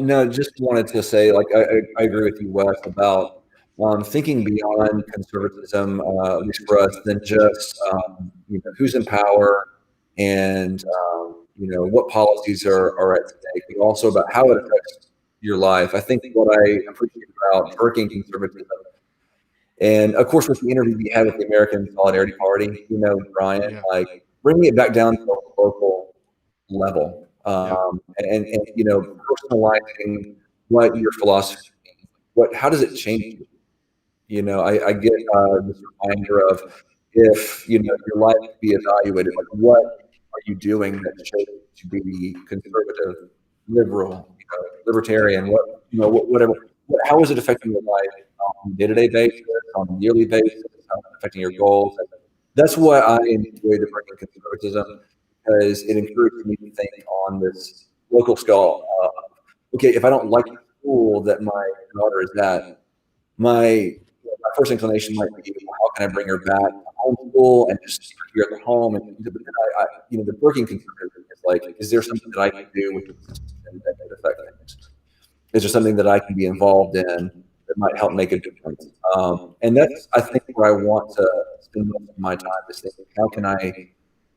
No, just wanted to say, like, I agree with you, Wes, about thinking beyond conservatism, at least for us, than just who's in power and what policies are at stake, but also about how it affects your life. I think what I appreciate about working conservatism, and of course with the interview we had with the American Solidarity Party, Brian, like bringing it back down to the local level, and personalizing what your philosophy means. How does it change you? I get this reminder of, if your life to be evaluated, like what are you doing that shows to be conservative, liberal, libertarian, whatever. How is it affecting your life on a day-to-day basis, on a yearly basis? How is it affecting your goals? And that's what I enjoy the bringing conservatism, because it encourages me to think on this local scale. Okay, if I don't like the school that my daughter is at, my first inclination might be, how can I bring her back to homeschool and just here at the home? And but then the working conservatism is like, is there something that I can do with the system that could affect things? Is there something that I can be involved in that might help make a difference? And that's, I think, where I want to spend most of my time, is thinking, how can I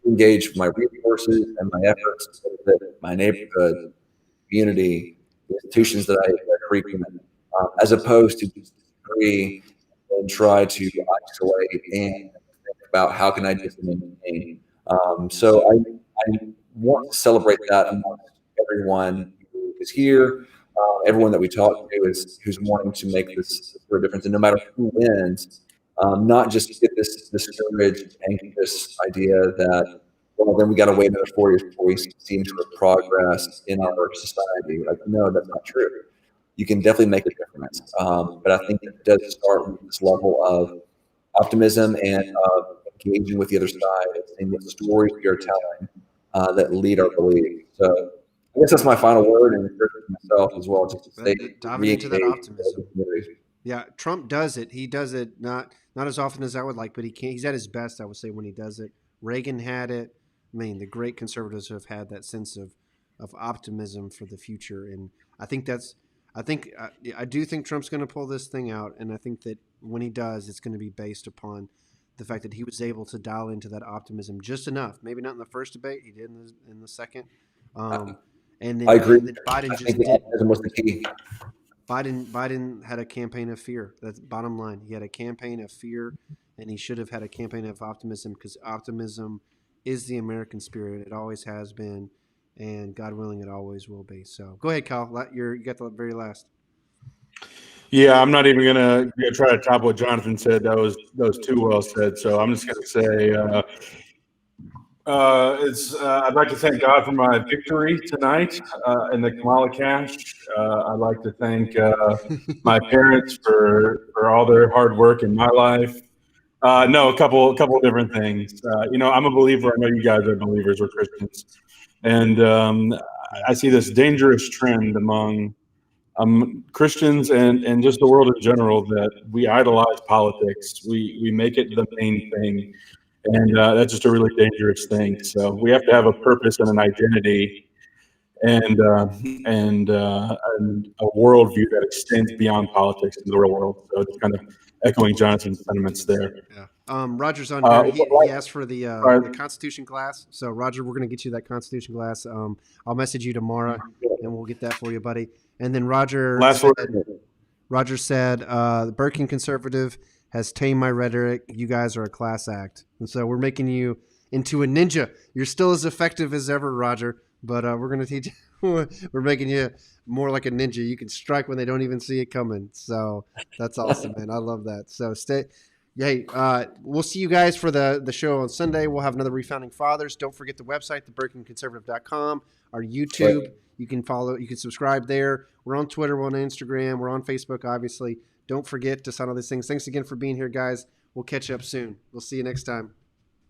engage my resources and my efforts with my neighborhood, community, the institutions that I frequent, as opposed to just agree and try to isolate and think about how can I just maintain. So I want to celebrate that amongst everyone who is here, everyone that we talk to who's wanting to make this a difference, and no matter who wins, not just get this discouraged, anxious idea that, well, then we got to wait another 4 years before we see sort of progress in our society. Like, no, that's not true. You can definitely make a difference. But I think it does start with this level of optimism and engaging with the other side and seeing what stories we are telling that lead our belief. So I guess that's my final word, and myself as well, just to say, diving into that optimism. Yeah, Trump does it. He does it not as often as I would like, but he can. He's at his best, I would say, when he does it. Reagan had it. I mean, the great conservatives have had that sense of optimism for the future, and I do think Trump's going to pull this thing out, and I think that when he does, it's going to be based upon the fact that he was able to dial into that optimism just enough. Maybe not in the first debate, he did in the second. And then, I agree. And then Biden just did. Was the key. Biden had a campaign of fear. That's bottom line. He had a campaign of fear, and he should have had a campaign of optimism, because optimism is the American spirit. It always has been, and God willing, it always will be. So go ahead, Kyle. You got the very last. Yeah, I'm not even gonna try to top what Jonathan said. That was too well said. So I'm just gonna say, I'd like to thank God for my victory tonight in the Kamala Cash. I'd like to thank my parents for all their hard work in my life. No, a couple of different things. I'm a believer. I know you guys are believers. We're Christians, and I see this dangerous trend among Christians and just the world in general, that we idolize politics. We make it the main thing, and that's just a really dangerous thing. So we have to have a purpose and an identity, and a worldview that extends beyond politics into the real world. So just kind of echoing Jonathan's sentiments there. Yeah. Roger's on here. He asked for the Constitution glass. So Roger, we're going to get you that Constitution glass. I'll message you tomorrow, and we'll get that for you, buddy. And then Roger said, the Birking conservative has tamed my rhetoric. You guys are a class act. And so we're making you into a ninja. You're still as effective as ever, Roger, but we're going to teach We're making you more like a ninja. You can strike when they don't even see it coming. So that's awesome, man. I love that. So hey, we'll see you guys for the show on Sunday. We'll have another Refounding Fathers. Don't forget the website, theberkinconservative.com, our YouTube. Right. You can subscribe there. We're on Twitter, we're on Instagram, we're on Facebook, obviously. Don't forget to sign all these things. Thanks again for being here, guys. We'll catch you up soon. We'll see you next time.